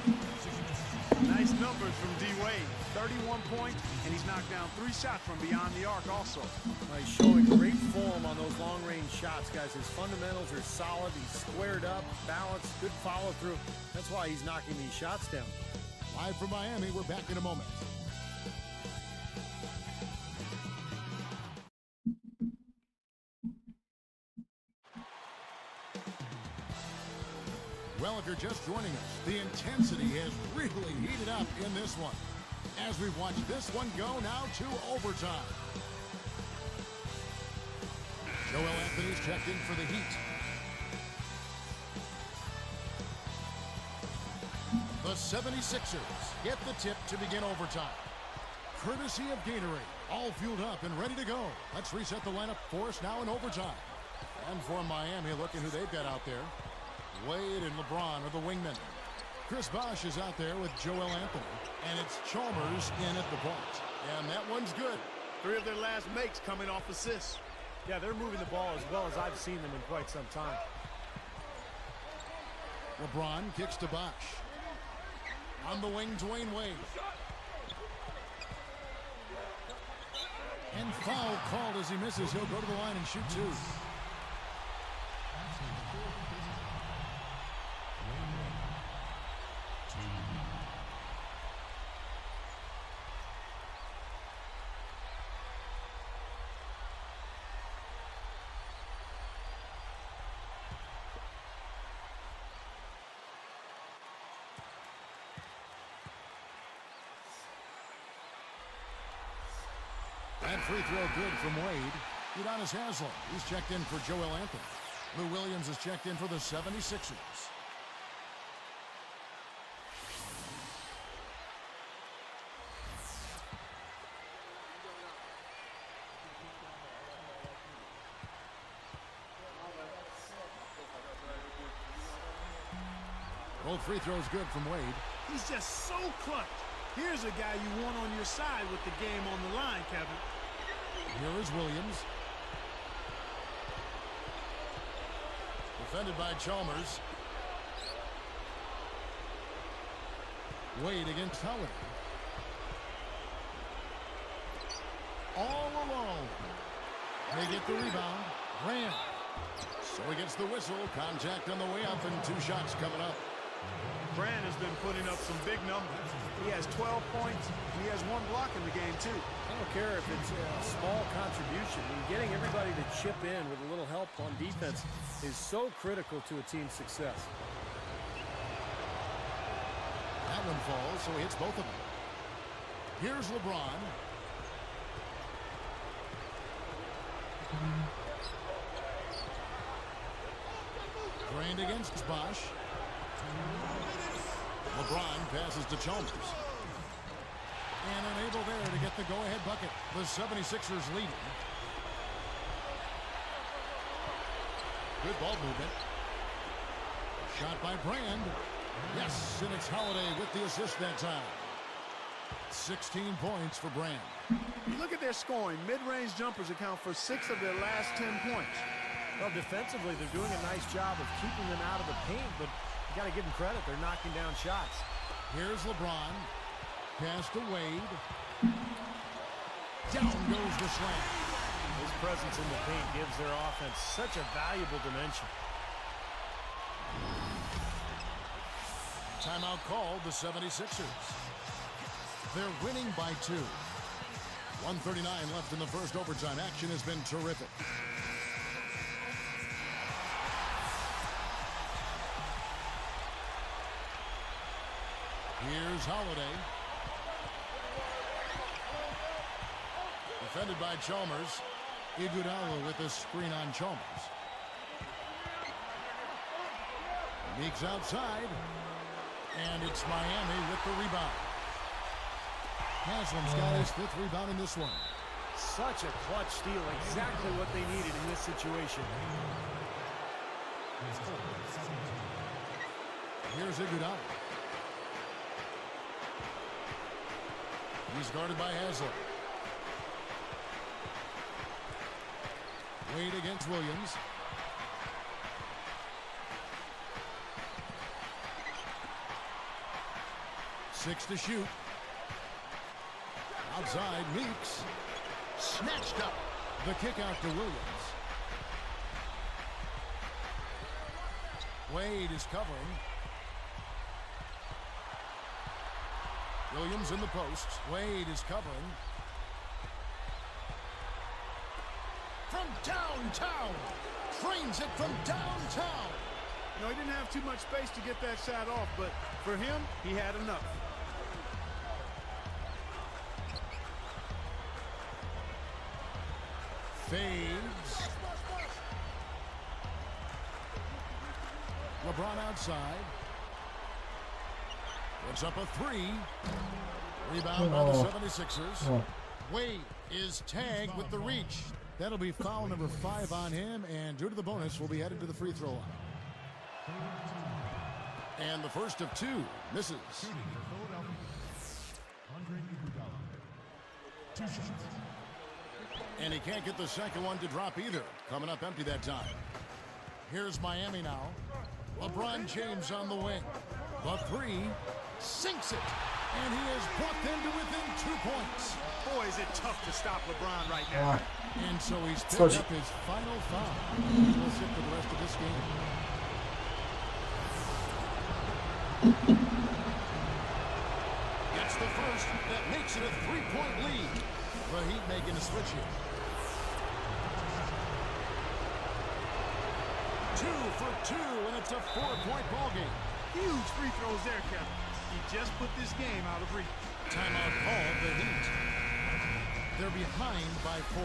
Nice numbers from D-Wade. 31 points, and he's knocked down 3 shots from beyond the arc also. He's showing great form on those long-range shots, guys. His fundamentals are solid. He's squared up, balanced, good follow-through. That's why he's knocking these shots down. Live from Miami, we're back in a moment. Well, if you're just joining us, the intensity has really heated up in this one. As we watch this one go now to overtime. Joel Anthony's checked in for the Heat. The 76ers get the tip to begin overtime. Courtesy of Gatorade, all fueled up and ready to go. Let's reset the lineup for us now in overtime. And for Miami, look at who they've got out there. Wade and LeBron are the wingmen. Chris Bosh is out there with Joel Anthony. And it's Chalmers in at the point. And that one's good. 3 of their last makes coming off assists. Yeah, they're moving the ball as well as I've seen them in quite some time. LeBron kicks to Bosh. On the wing, Dwayne Wade. And foul called as he misses. He'll go to the line and shoot 2. That free throw good from Wade. Udonis Haslem, he's checked in for Joel Anthony. Lou Williams is checked in for the 76ers. Both free throws good from Wade. He's just so clutch. Here's a guy you want on your side with the game on the line, Kevin. Here is Williams. Defended by Chalmers. Wade against Howard. All alone. They get the rebound. Graham. So he gets the whistle. Contact on the way up and 2 shots coming up. Brand has been putting up some big numbers. He has 12 points. He has 1 block in the game, too. I don't care if it's a small contribution. I mean, getting everybody to chip in with a little help on defense is so critical to a team's success. That one falls, so he hits both of them. Here's LeBron. Drained against Bosch. LeBron passes to Chalmers. And unable there to get the go-ahead bucket. The 76ers leading. Good ball movement. Shot by Brand. Yes, and it's Holiday with the assist that time. 16 points for Brand. You look at their scoring. Mid-range jumpers account for 6 of their last 10 points. Well, defensively, they're doing a nice job of keeping them out of the paint, but you got to give them credit. They're knocking down shots. Here's LeBron. Pass to Wade. Down goes the slam. His presence in the paint gives their offense such a valuable dimension. Timeout called the 76ers. They're winning by 2. 1:39 left in the first overtime. Action has been terrific. Here's Holiday. Defended by Chalmers. Iguodala with a screen on Chalmers. Meeks outside. And it's Miami with the rebound. Haslam's got his 5th rebound in this one. Such a clutch steal. Exactly what they needed in this situation. Here's Iguodala. He's guarded by Haslam. Wade against Williams. Six to shoot. Outside, Meeks. Snatched up. The kick out to Williams. Wade is covering. Williams in the post. Wade is covering. From downtown. Trains it from downtown. You know, he didn't have too much space to get that shot off, but for him, he had enough. Fades. LeBron outside. Puts up a 3. Rebound by the 76ers. Wade is tagged with the reach. That'll be foul number 5 on him, and due to the bonus, will be headed to the free throw line. And the first of 2 misses. And he can't get the second one to drop either. Coming up empty that time. Here's Miami now. LeBron James on the wing. The 3 sinks it. And he has brought them to within 2 points. Boy, is it tough to stop LeBron right now. And so he's picked up his final foul. We'll sit for the rest of this game. Gets the first. That makes it a 3-point lead. The Heat making a switch here. 2 for 2, and it's a 4-point ball game. Huge free throws there, Kevin. He just put this game out of reach. Timeout called the Heat. They're behind by 4.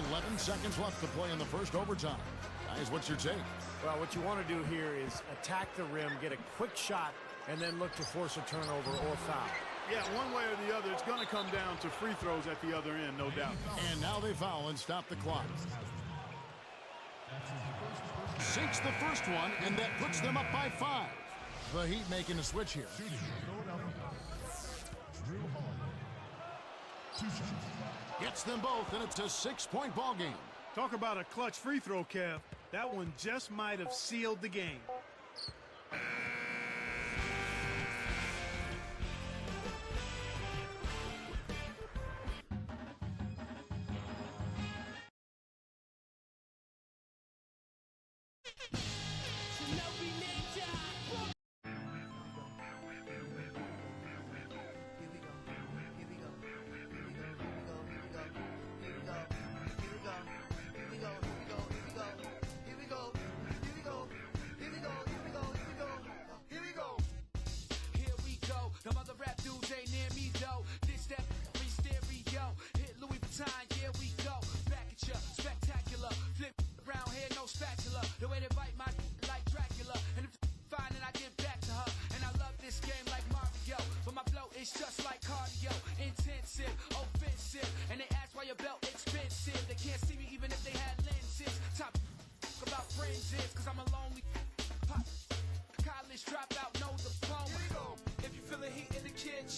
11 seconds left to play in the first overtime. Guys, what's your take? Well, what you want to do here is attack the rim, get a quick shot, and then look to force a turnover or foul. Yeah, one way or the other, it's going to come down to free throws at the other end, no doubt. And now they foul and stop the clock. Sinks the first one, and that puts them up by 5. The Heat making a switch here. Gets them both, and it's a 6-point ball game. Talk about a clutch free throw, Kev. That one just might have sealed the game.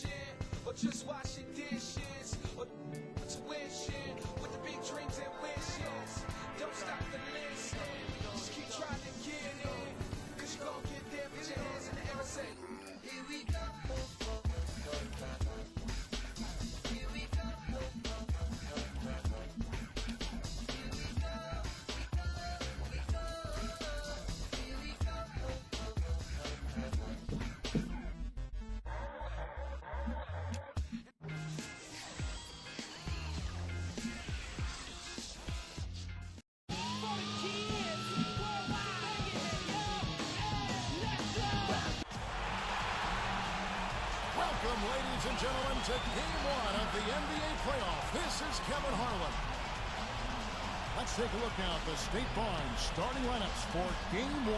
patient, or just washing dishes, or tuition with the big dreams and wishes. Don't stop the listening, just keep trying to get in, cause you gon' get there, put your hands in the air and say, here we go. Here we go. Welcome, ladies and gentlemen, to Game 1 of the NBA playoff. This is Kevin Harlan. Let's take a look now at the State Farm starting lineups for Game 1.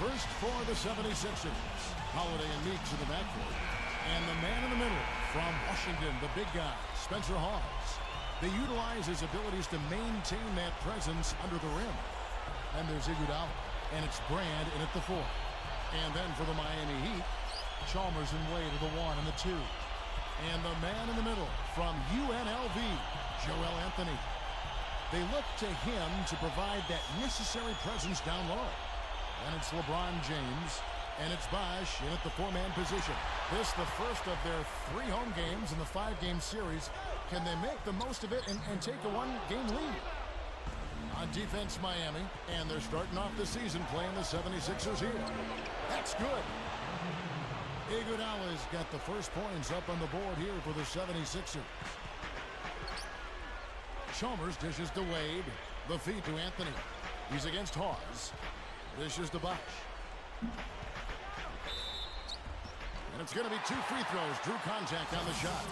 First for the 76ers, Holiday and Meeks in the backcourt. And the man in the middle from Washington, the big guy, Spencer Hawes. They utilize his abilities to maintain that presence under the rim. And there's Iguodala, and it's Brand in at the 4. And then for the Miami Heat, Chalmers and Wade are the 1 and the 2. And the man in the middle from UNLV, Joel Anthony. They look to him to provide that necessary presence down low. And it's LeBron James, and it's Bosh in at the 4-man position. This the first of their 3 home games in the 5-game series. Can they make the most of it and take a 1-game lead? On defense, Miami, and they're starting off the season playing the 76ers here. That's good. Iguodala's got the first points up on the board here for the 76ers. Chalmers dishes to Wade. The feed to Anthony. He's against Hawes. Dishes to Bosh. And it's going to be 2 free throws. Drew contact on the shot.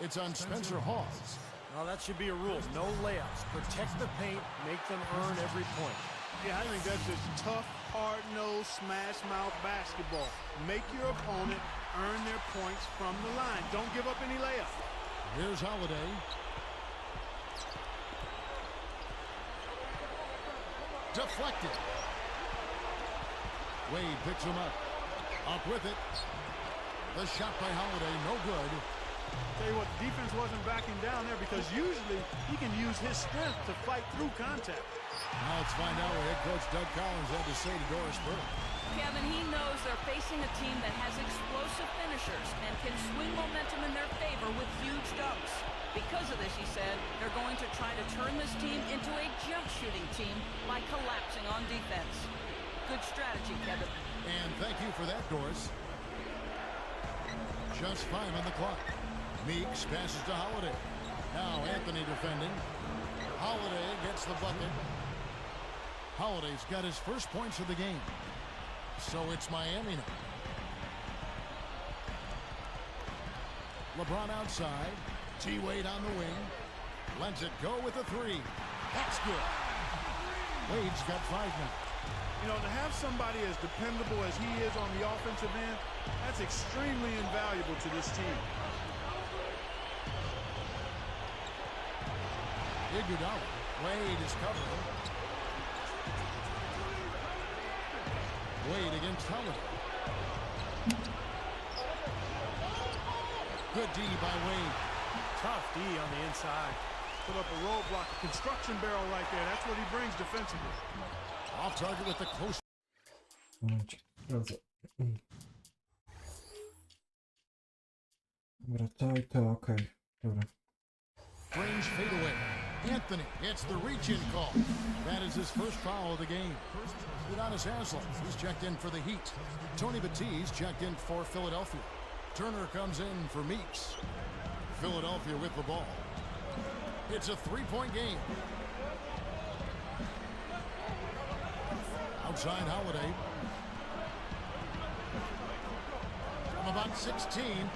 It's on Spencer Hawes. Now that should be a rule. No layups. Protect the paint. Make them earn every point. Yeah, I think that's just tough, hard-nosed, smash-mouth basketball. Make your opponent earn their points from the line. Don't give up any layups. Here's Holiday. Deflected. Wade picks him up. Up with it. The shot by Holiday, no good. Tell you what, the defense wasn't backing down there because usually he can use his strength to fight through contact. Now let's find out what head coach Doug Collins had to say to Doris Burke. Kevin, he knows they're facing a team that has explosive finishers and can swing momentum in their favor with huge dunks. Because of this, he said, they're going to try to turn this team into a jump shooting team by collapsing on defense. Good strategy, Kevin. And thank you for that, Doris. Just 5 on the clock. Meeks passes to Holiday. Now Anthony defending. Holiday gets the bucket. Holiday's got his first points of the game. So it's Miami now. LeBron outside. T-Wade on the wing. Lets it go with a 3. That's good. Wade's got 5 now. You know, to have somebody as dependable as he is on the offensive end, that's extremely invaluable to this team. Iguodala. Wade is covering. Wade against Holiday. Good D by Wade. Tough D on the inside. Put up a roadblock, a construction barrel right there. That's what he brings defensively. Off target with the close. Dobra, to i to, okej. Dobra. Range fadeaway. Anthony gets the reach-in call. That is his first foul of the game. Udonis Haslem, he's checked in for the Heat. Tony Batiste checked in for Philadelphia. Turner comes in for Meeks. Philadelphia with the ball. It's a 3-point game. Outside Holiday. From about 16.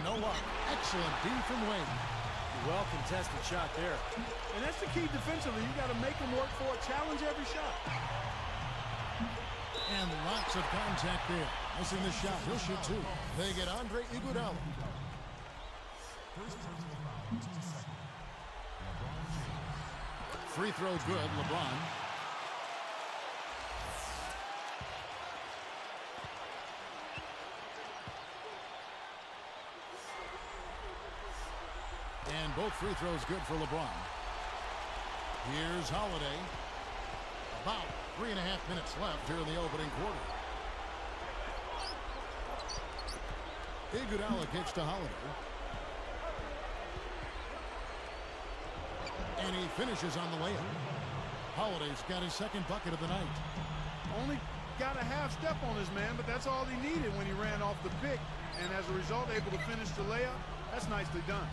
No luck. Excellent D from Wade. Well contested shot there. And that's the key defensively. You got to make them work for it. Challenge every shot. And lots of contact there. Missing the shot. He'll shoot 2. They get Andre Iguodala. Free throw good, LeBron. Both free throws good for LeBron. Here's Holiday. About 3.5 minutes left here in the opening quarter. Iguodala kicks to Holiday. And he finishes on the layup. Holiday's got his second bucket of the night. Only got a half step on his man, but that's all he needed when he ran off the pick. And as a result, able to finish the layup. That's nicely done.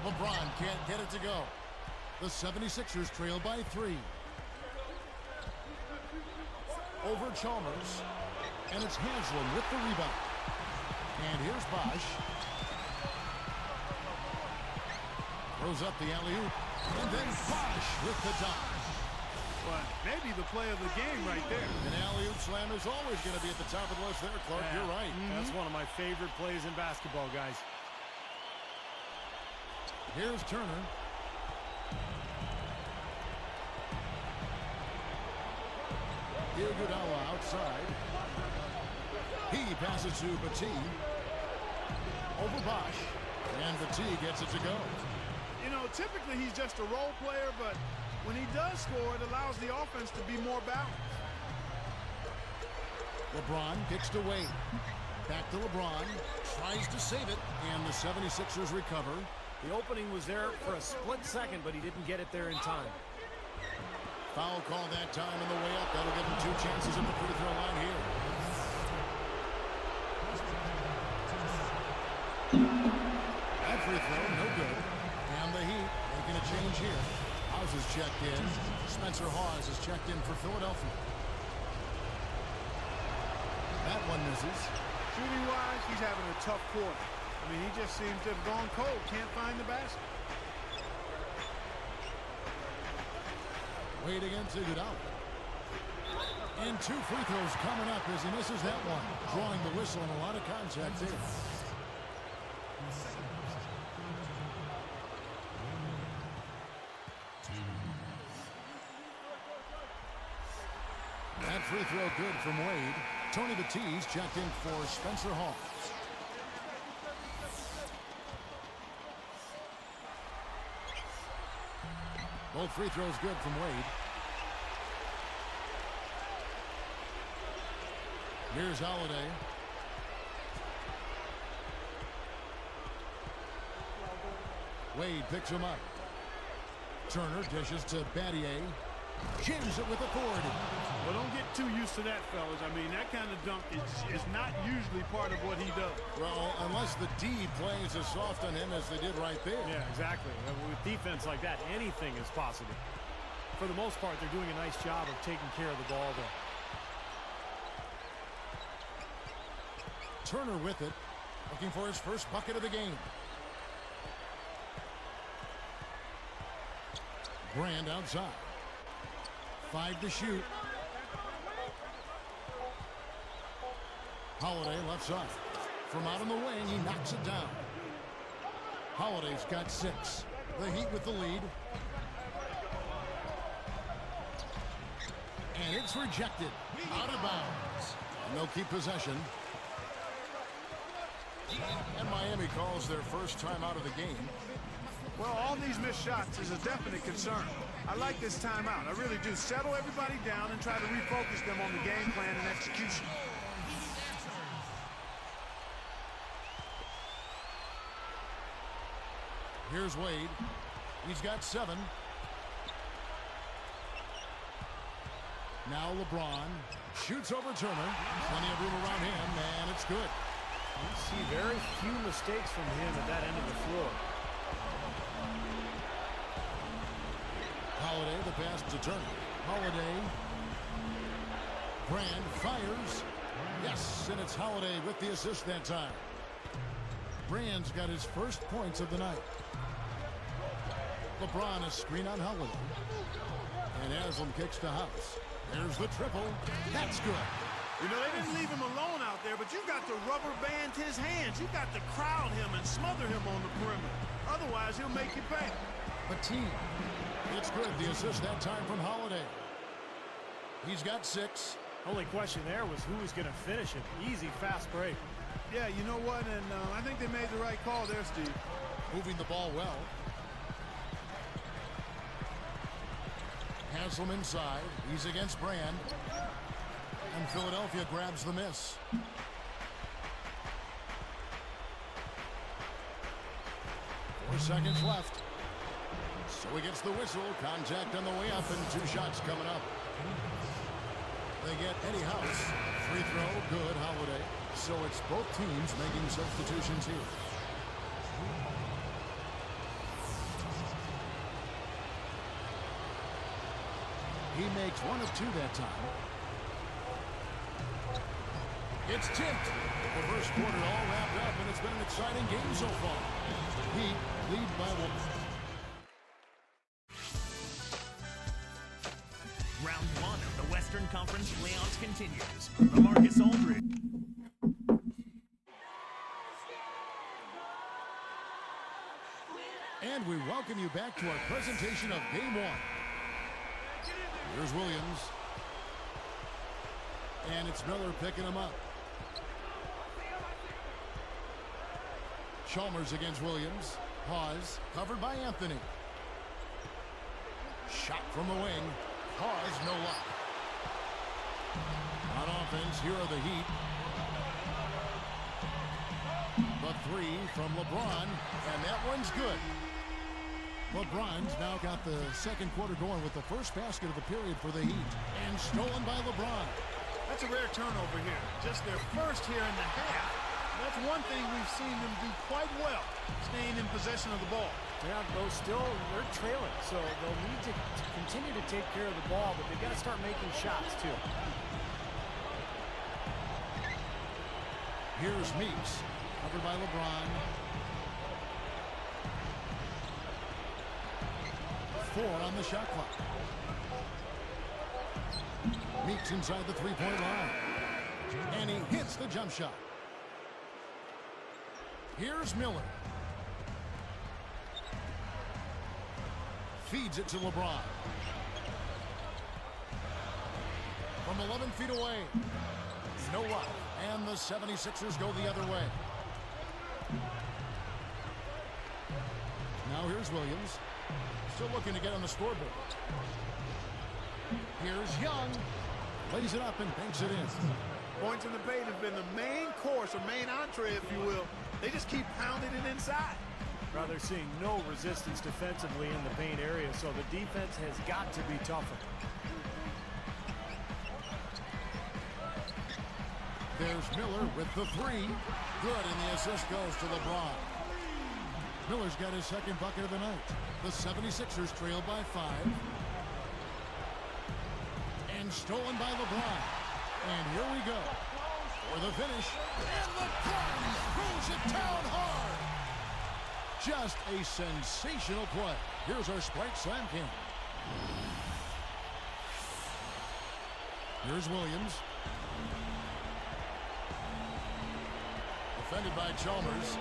LeBron can't get it to go. The 76ers trail by 3. Over Chalmers. And it's Haslam with the rebound. And here's Bosch. Throws up the alley-oop. And then Bosch with the dunk. But maybe the play of the game right there. An alley-oop slam is always going to be at the top of the list there, Clark. Yeah, You're right. That's one of my favorite plays in basketball, guys. Here's Turner. Iguodala outside. He passes to Battie. Over Bosch. And Battie gets it to go. You know, typically he's just a role player, but when he does score, it allows the offense to be more balanced. LeBron kicks to Wade. Back to LeBron. Tries to save it. And the 76ers recover. The opening was there for a split second, but he didn't get it there in time. Foul call that time on the way up. That'll give him 2 chances at the free throw line here. That free throw, no good. And the Heat making a change here. Hawes is checked in. Spencer Hawes is checked in for Philadelphia. That one misses. Shooting-wise, he's having a tough quarter. I mean, he just seems to have gone cold. Can't find the basket. Wade against Iguodala. And 2 free throws coming up as he misses that one. Drawing the whistle and a lot of contact there. That free throw good from Wade. Tony Battist's checked in for Spencer Hawes. Both free throws good from Wade. Here's Holiday. Wade picks him up. Turner dishes to Battier. Jams it with authority. Well, don't get too used to that, fellas. I mean, that kind of dunk is not usually part of what he does. Well, unless the D plays as soft on him as they did right there. Yeah, exactly. With defense like that, anything is possible. For the most part, they're doing a nice job of taking care of the ball, though. Turner with it, looking for his first bucket of the game. Brand outside. 5 to shoot. Holiday left side. From out on the wing, he knocks it down. Holiday's got 6. The Heat with the lead. And it's rejected. Out of bounds. And they'll keep possession. And Miami calls their first time out of the game. Well, all these missed shots is a definite concern. I like this timeout. I really do. Settle everybody down and try to refocus them on the game plan and execution. Here's Wade. He's got 7. Now LeBron shoots over Turner. Plenty of room around him, and it's good. You see very few mistakes from him at that end of the floor. Holiday, the pass to Turner. Holiday. Brand fires. Yes, and it's Holiday with the assist that time. Brand's got his first points of the night. LeBron a screen on Holiday. And Haslam kicks to House. There's the triple. That's good. You know, they didn't leave him alone out there, but you got to rubber band his hands. You got to crowd him and smother him on the perimeter. Otherwise, he'll make you pay. Battiste. It's good. The assist that time from Holiday. He's got 6. Only question there was who was going to finish it. Easy, fast break. Yeah, you know what? And I think they made the right call there, Steve. Moving the ball well. Haslam inside. He's against Brand. And Philadelphia grabs the miss. 4 seconds left. So he gets the whistle. Contact on the way up and 2 shots coming up. They get Eddie House. Free throw, good. Holiday. So it's both teams making substitutions here. He makes 1 of 2 that time. It's tipped. The first quarter all wrapped up, and it's been an exciting game so far. Heat lead by 1. Round 1 of the Western Conference playoffs continues. LaMarcus Aldridge. And we welcome you back to our presentation of Game 1. Here's Williams. And it's Miller picking him up. Chalmers against Williams. Pause. Covered by Anthony. Shot from the wing. Pause. No luck. On offense, here are the Heat. The 3 from LeBron. And that one's good. LeBron's now got the second quarter going with the first basket of the period for the Heat. And stolen by LeBron. That's a rare turnover here. Just their first here in the half. That's one thing we've seen them do quite well, staying in possession of the ball. Yeah, though still, they're trailing, so they'll need to continue to take care of the ball, but they've got to start making shots, too. Here's Meeks, covered by LeBron. 4 on the shot clock. Meeks inside the three-point line. And he hits the jump shot. Here's Miller. Feeds it to LeBron. From 11 feet away. No luck. And the 76ers go the other way. Now here's Williams. Still looking to get on the scoreboard. Here's Young. Lays it up and banks it in. Points in the paint have been the main course, or main entree, if you will. They just keep pounding it inside. Well, they're seeing no resistance defensively in the paint area, so the defense has got to be tougher. There's Miller with the 3. Good, and the assist goes to LeBron. Miller's got his second bucket of the night. The 76ers trail by 5. And stolen by LeBron. And here we go for the finish. And LeBron throws it down hard. Just a sensational play. Here's our Sprite Slam Cam. Here's Williams. Defended by Chalmers.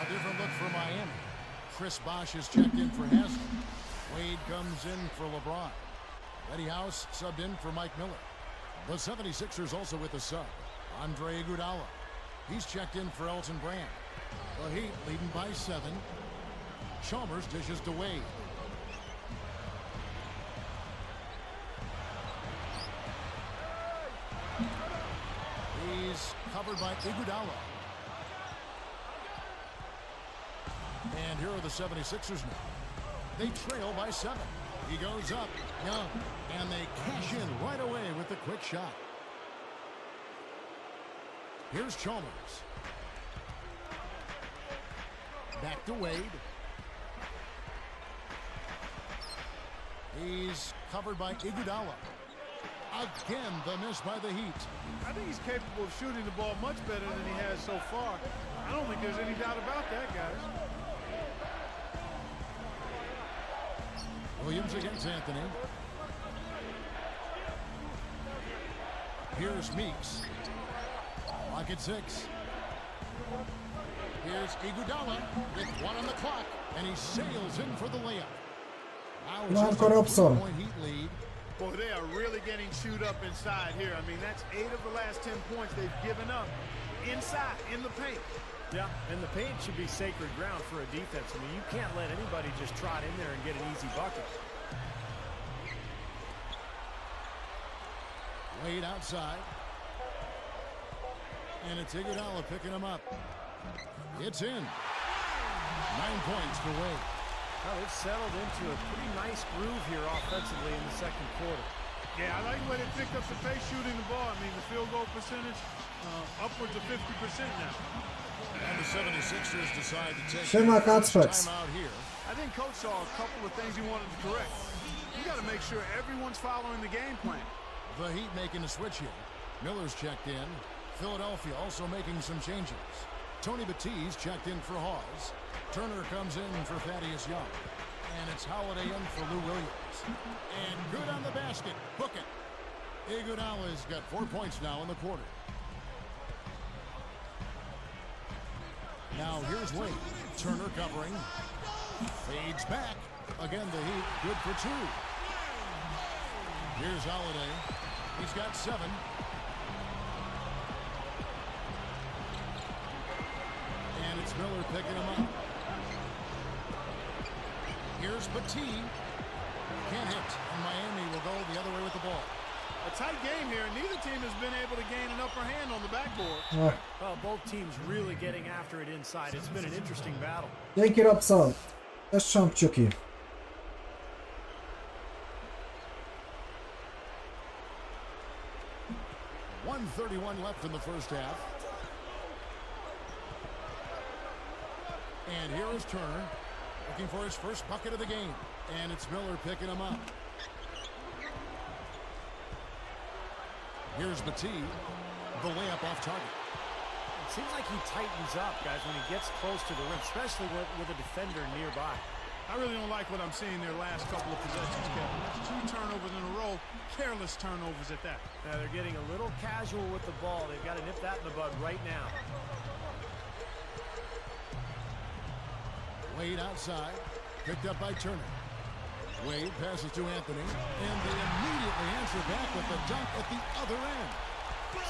A different look for Miami. Chris Bosh is checked in for Haslam. Wade comes in for LeBron. Eddie House subbed in for Mike Miller. The 76ers also with a sub. Andre Iguodala. He's checked in for Elton Brand. The Heat leading by 7. Chalmers dishes to Wade. He's covered by Iguodala. And here are the 76ers now. They trail by 7. He goes up, Young, and they cash in right away with the quick shot. Here's Chalmers. Back to Wade. He's covered by Iguodala. Again, the miss by the Heat. I think he's capable of shooting the ball much better than he has so far. I don't think there's any doubt about that, guys. Williams against Anthony. Here's Meeks. Clock at 6. Here's Iguodala with 1 on the clock, and he sails in for the layup. Now it's Marco Robson. a 4-point Heat lead. Boy, they are really getting chewed up inside here. I mean, that's 8 of the last 10 points they've given up inside, in the paint. Yeah, and the paint should be sacred ground for a defense. I mean, you can't let anybody just trot in there and get an easy bucket. Wade outside. And it's Iguodala picking him up. It's in. 9 points for Wade. Well, it's settled into a pretty nice groove here offensively in the second quarter. Yeah, I like the way they picked up the pace shooting the ball. I mean, the field goal percentage upwards of 50% now. And the 76ers decide to take Siema, Kacpec. timeout here. I think Coach saw a couple of things he wanted to correct. You got to make sure everyone's following the game plan. The Heat making a switch here. Miller's checked in. Philadelphia also making some changes. Tony Batiste checked in for Hawes. Turner comes in for Thaddeus Young. And it's Holiday in for Lou Williams. And good on the basket. Book it. Iguodala's got 4 points now in the quarter. Now here's Wade. Turner covering. Fades back. Again, the Heat good for 2. Here's Holiday. He's got 7. And it's Miller picking him up. Here's Batiste. Can't hit. And Miami will go the other way with the ball. A tight game here, and neither team has been able to gain an upper hand on the backboard. Well, both teams really getting after it inside. It's been an interesting battle. Dzięki, Robson. Też trzymam kciuki. .131 left in the first half. And here is Turner looking for his first bucket of the game. And it's Miller picking him up. Here's Batiste. The layup off target. It seems like he tightens up, guys, when he gets close to the rim, especially with a defender nearby. I really don't like what I'm seeing their last couple of possessions, Kevin. That's 2 turnovers in a row, careless turnovers at that. Now they're getting a little casual with the ball. They've got to nip that in the bud right now. Wade outside, picked up by Turner. Wade passes to Anthony, and they immediately answer back with the dunk at the other end.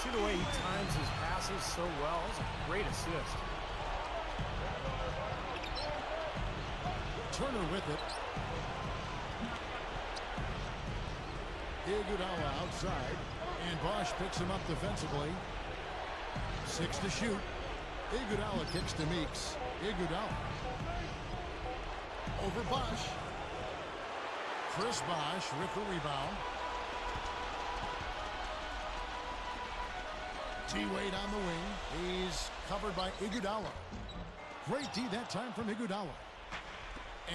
See the way he times his passes so well. It's a great assist. Turner with it. Iguodala outside, and Bosch picks him up defensively. 6 to shoot. Iguodala kicks to Meeks. Iguodala over Bosch. Chris Bosch with the rebound. T-Wade on the wing. He's covered by Iguodala. Great D that time from Iguodala.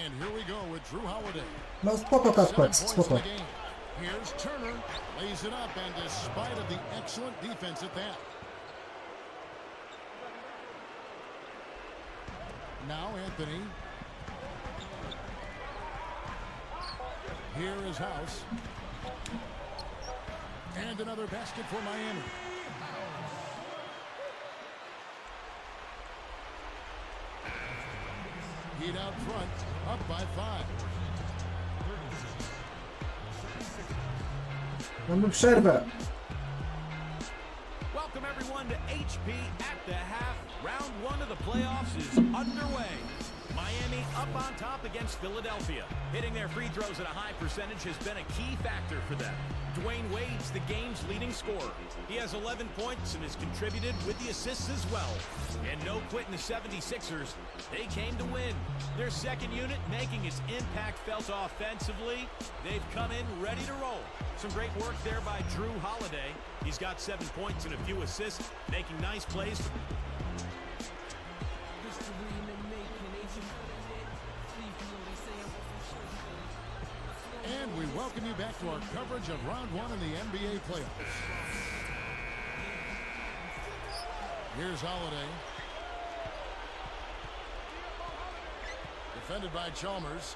And here we go with Drew Holiday. No spoko, 7 Kacpec, points in spoko. the game. Here's Turner. Lays it up, and despite of the excellent defense at that. Now Anthony. Here is House. And another basket for Miami. Heat out front, up by 5. Mamy przerwę. Welcome everyone to HB at the half. Round 1 of the playoffs is underway. Miami up on top against Philadelphia. Hitting their free throws at a high percentage has been a key factor for them. Dwayne Wade's the game's leading scorer. He has 11 points and has contributed with the assists as well. And no quitting the 76ers. They came to win. Their second unit making its impact felt offensively. They've come in ready to roll. Some great work there by Drew Holiday. He's got 7 points and a few assists, making nice plays. And we welcome you back to our coverage of round 1 in the NBA playoffs. Here's Holiday. Defended by Chalmers.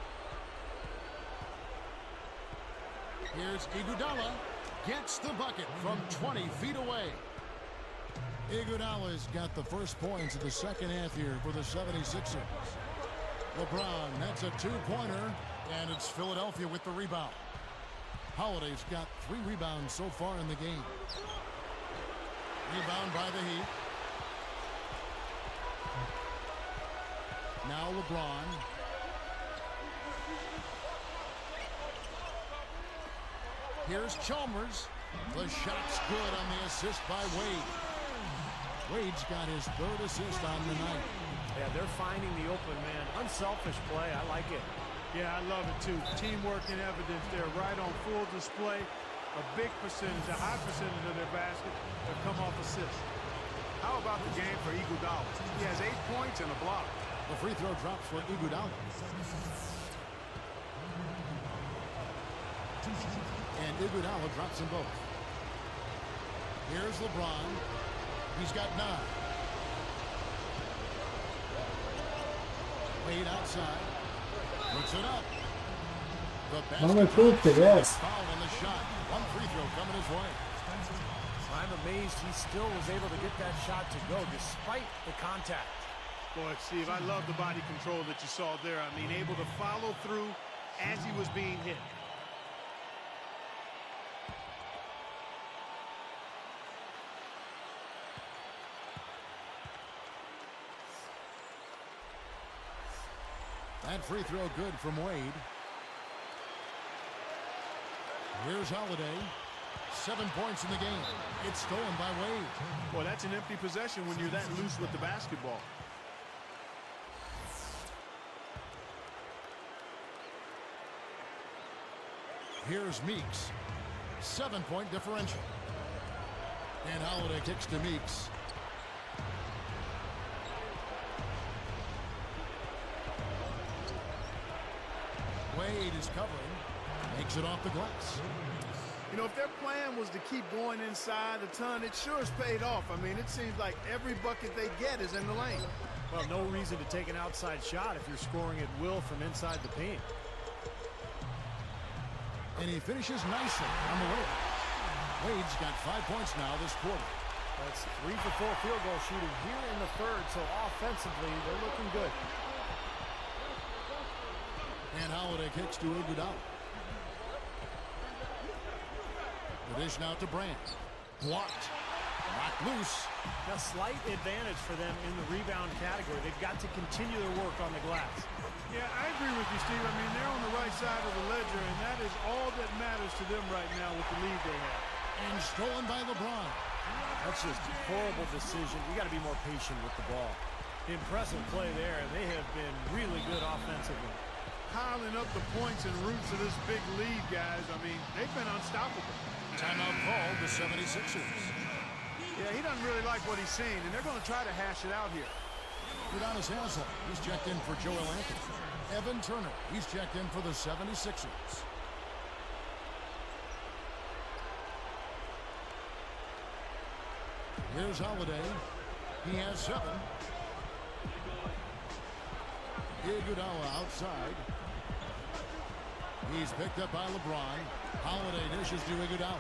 Here's Iguodala. Gets the bucket from 20 feet away. Iguodala's got the first points of the second half here for the 76ers. LeBron, that's a 2-pointer. And it's Philadelphia with the rebound. Holiday's got 3 rebounds so far in the game. Rebound by the Heat. Now LeBron. Here's Chalmers. The shot's good on the assist by Wade. Wade's got his 3rd assist on the night. Yeah, they're finding the open man. Unselfish play. I like it. Yeah, I love it too. Teamwork in evidence there, right on full display. A big percentage, a high percentage of their baskets have come off assists. How about the game for Iguodala? He has 8 points and a block. The free throw drops for Iguodala. And Iguodala drops them both. Here's LeBron. He's got 9. Wade outside. Puts it up. The Mamy punkty, jest. foul on the shot. 1 free throw coming his way. I'm amazed he still was able to get that shot to go despite the contact. Boy, Steve, I love the body control that you saw there. I mean, able to follow through as he was being hit. That free throw good from Wade. Here's Holiday. 7 points in the game. It's stolen by Wade. Boy, that's an empty possession when you're that loose with the basketball. Here's Meeks. 7-point differential. And Holiday kicks to Meeks. Wade is covering. Makes it off the glass. You know, if their plan was to keep going inside the ton, it sure has paid off. I mean, it seems like every bucket they get is in the lane. Well, no reason to take an outside shot if you're scoring at will from inside the paint. And he finishes nicely on the way. Wade's got 5 points now this quarter. That's 3 for 4 field goal shooting here in the 3rd, so offensively, they're looking good. And Holiday kicks to Iguodala. The dish now to Brandt. Blocked. Knocked loose. A slight advantage for them in the rebound category. They've got to continue their work on the glass. Yeah, I agree with you, Steve. I mean, they're on the right side of the ledger, and that is all that matters to them right now with the lead they have. And stolen by LeBron. That's just a horrible decision. You got to be more patient with the ball. Impressive play there. They have been really good offensively. Piling up the points and roots of this big lead, guys. I mean, they've been unstoppable. Timeout called the 76ers. Yeah, he doesn't really like what he's seeing, and they're going to try to hash it out here. Udonis Haslem, he's checked in for Joel Anthony. Evan Turner, he's checked in for the 76ers. Here's Holiday. He has 7. Iguodala outside. He's picked up by LeBron. Holiday dishes to Iguodala.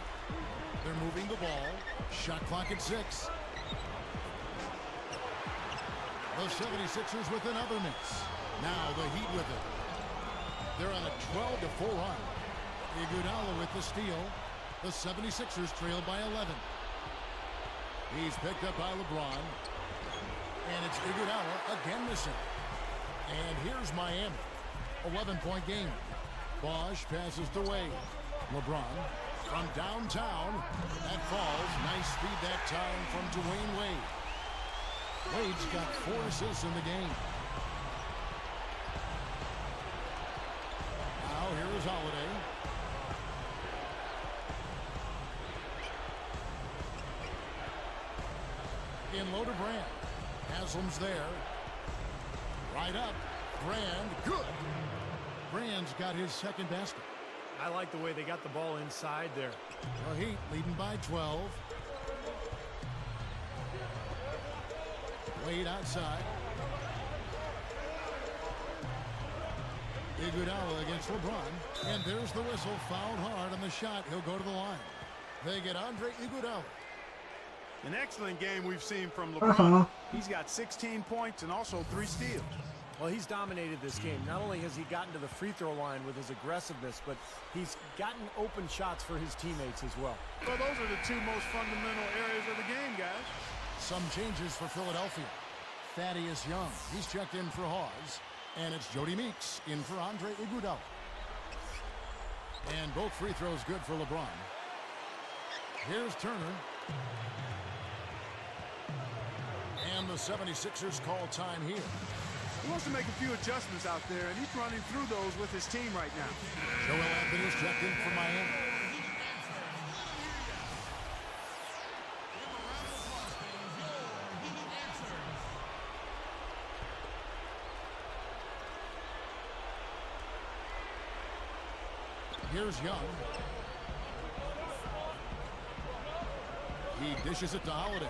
They're moving the ball. Shot clock at 6. The 76ers with another miss. Now the Heat with it. They're on a 12-4 run. Iguodala with the steal. The 76ers trail by 11. He's picked up by LeBron. And it's Iguodala again missing. And here's Miami. 11-point game. Bosch passes to Wade. LeBron from downtown. That falls. Nice speed that time from Dwayne Wade. Wade's got 4 assists in the game. Now here is Holiday. In low to Brand. Haslam's there. Right up. Brand. Good. Brand's got his 2nd basket. I like the way they got the ball inside there. The Heat leading by 12. Wade outside. Iguodala against LeBron. And there's the whistle. Fouled hard on the shot. He'll go to the line. They get Andre Iguodala. An excellent game we've seen from LeBron. He's got 16 points and also 3 steals. Well, he's dominated this game. Not only has he gotten to the free throw line with his aggressiveness, but he's gotten open shots for his teammates as well. Well, those are the two most fundamental areas of the game, guys. Some changes for Philadelphia. Thaddeus Young, he's checked in for Hawes. And it's Jody Meeks in for Andre Iguodala. And both free throws good for LeBron. Here's Turner. And the 76ers call time here. He wants to make a few adjustments out there, and he's running through those with his team right now. Joel Anthony is checked in for Miami. Here's Young. He dishes it to Holiday.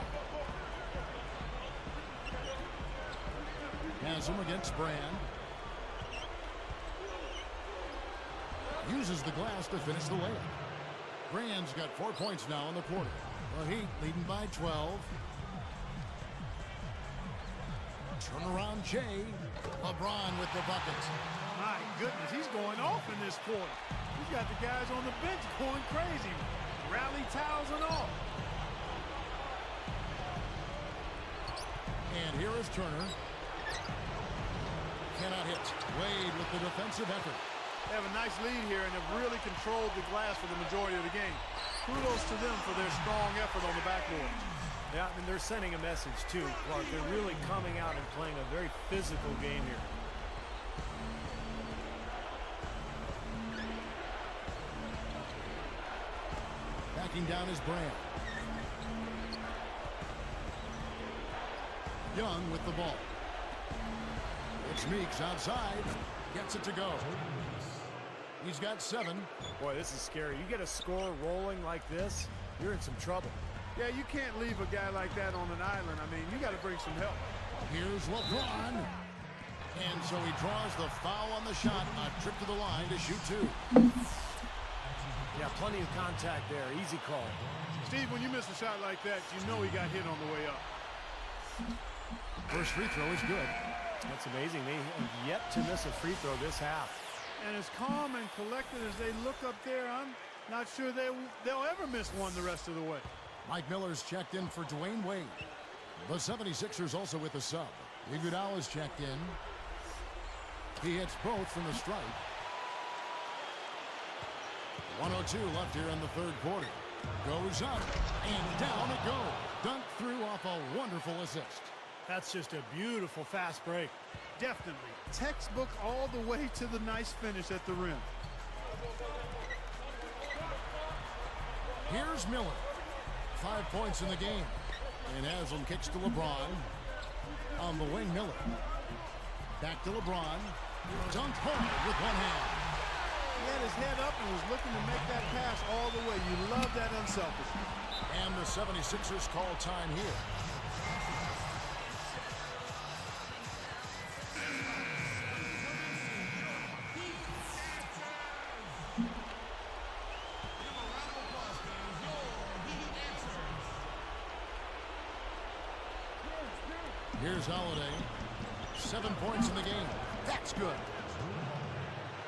Has him against Brand. Uses the glass to finish the layup. Brand's got 4 points now in the quarter. The Heat leading by 12. Turnaround Jay. LeBron with the bucket. My goodness, he's going off in this quarter. He's got the guys on the bench going crazy. Rally towels and all. And here is Turner. Cannot hit. Wade with the defensive effort. They have a nice lead here and have really controlled the glass for the majority of the game. Kudos to them for their strong effort on the backboard. Yeah, and they're sending a message too, Clark. They're really coming out and playing a very physical game here. Backing down is Brand. Young with the ball. It's Meeks outside. Gets it to go. He's got 7. Boy, this is scary. You get a score rolling like this, you're in some trouble. Yeah, you can't leave a guy like that on an island. I mean, you got to bring some help. Here's LeBron. And so he draws the foul on the shot. A trip to the line to shoot 2. Yeah, plenty of contact there. Easy call. Steve, when you miss a shot like that, you know he got hit on the way up. First free throw is good. That's amazing. They have yet to miss a free throw this half. And as calm and collected as they look up there, I'm not sure they'll ever miss one the rest of the way. Mike Miller's checked in for Dwayne Wade. The 76ers also with a sub. Iguodala's checked in. He hits both from the stripe. 1:02 left here in the third quarter. Goes up and down it goes. Dunked through off a wonderful assist. That's just a beautiful fast break. Definitely. Textbook all the way to the nice finish at the rim. Here's Miller. 5 points in the game. And Haslam kicks to LeBron. On the wing, Miller. Back to LeBron. Dunked hard with one hand. He had his head up and was looking to make that pass all the way. You love that unselfishness. And the 76ers call time here. Here's Holiday. 7 points in the game. That's good.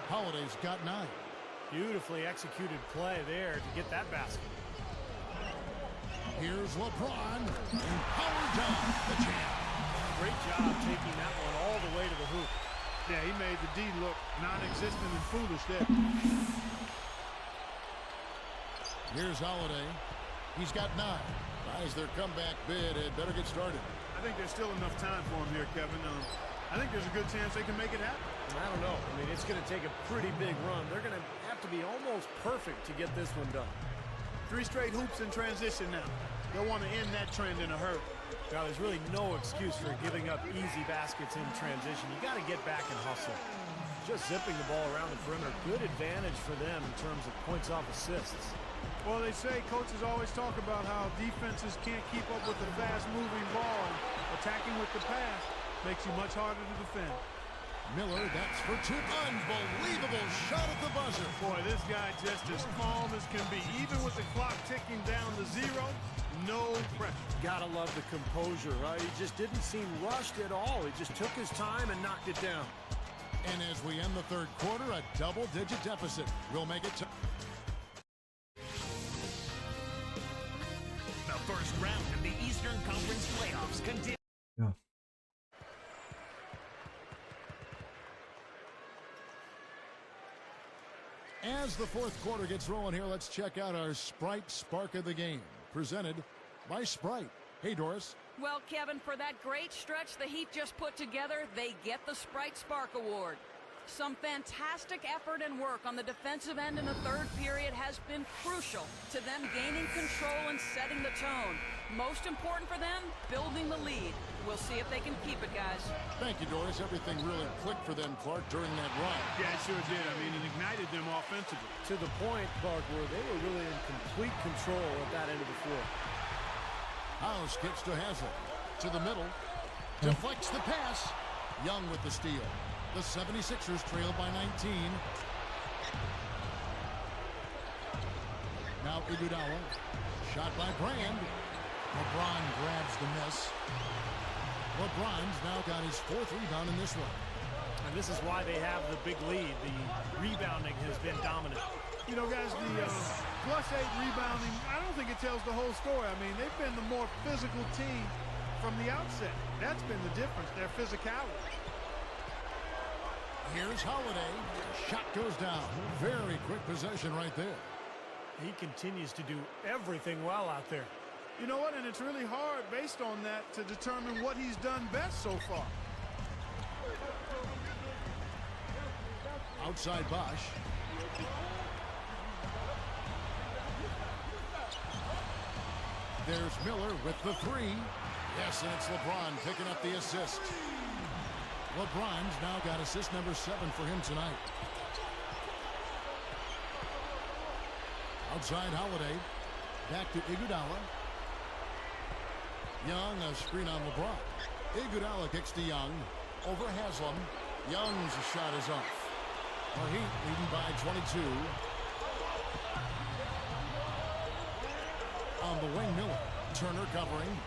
Holiday's got 9. Beautifully executed play there to get that basket. Here's LeBron. And power down the jam. Great job taking that one all the way to the hoop. Yeah, he made the D look non-existent and foolish there. Here's Holiday. He's got 9. Guys, their comeback bid had better get started. I think there's still enough time for him here, Kevin. I think there's a good chance they can make it happen. I don't know. I mean, it's going to take a pretty big run. They're going to have to be almost perfect to get this one done. 3 straight hoops in transition now. They'll want to end that trend in a hurry. Now, there's really no excuse for giving up easy baskets in transition. You got to get back and hustle. Just zipping the ball around the perimeter. Good advantage for them in terms of points off assists. Well, they say coaches always talk about how defenses can't keep up with the fast-moving ball. And attacking with the pass makes you much harder to defend. Miller, that's for two. Unbelievable shot at the buzzer. Boy, this guy just as calm as can be. Even with the clock ticking down to 0, no pressure. Gotta love the composure, right? He just didn't seem rushed at all. He just took his time and knocked it down. And as we end the third quarter, a double-digit deficit. We'll make it to... The first round of the Eastern Conference playoffs continues. Ja. As the fourth quarter gets rolling here, let's check out our Sprite Spark of the Game, presented by Sprite. Hey, Doris. Well, Kevin, for that great stretch the Heat just put together, they get the Sprite Spark Award. Some fantastic effort and work on the defensive end in the third period has been crucial to them gaining control and setting the tone. Most important for them, building the lead. We'll see if they can keep it, guys. Thank you, Doris. Everything really clicked for them, Clark, during that run. Yeah, it sure did. I mean, it ignited them offensively. To the point, Clark, where they were really in complete control at that end of the floor. House kicks to Haslem. To the middle. Deflects the pass. Young with the steal. The 76ers trail by 19. Now Iguodala. Shot by Brand. LeBron grabs the miss. LeBron's now got his 4th rebound in this one. And this is why they have the big lead. The rebounding has been dominant. You know, guys, the +8 rebounding, I don't think it tells the whole story. I mean, they've been the more physical team from the outset. That's been the difference, their physicality. Here's Holiday. Shot goes down. Very quick possession right there. He continues to do everything well out there. You know what? And it's really hard based on that to determine what he's done best so far. Outside Bosch. There's Miller with the 3. Yes, and it's LeBron picking up the assist. LeBron's now got assist number 7 for him tonight. Outside Holiday. Back to Iguodala. Young, a screen on LeBron. Iguodala kicks to Young. Over Haslem. Young's shot is off. The Heat leading by 22. On the wing, Miller. Turner covering.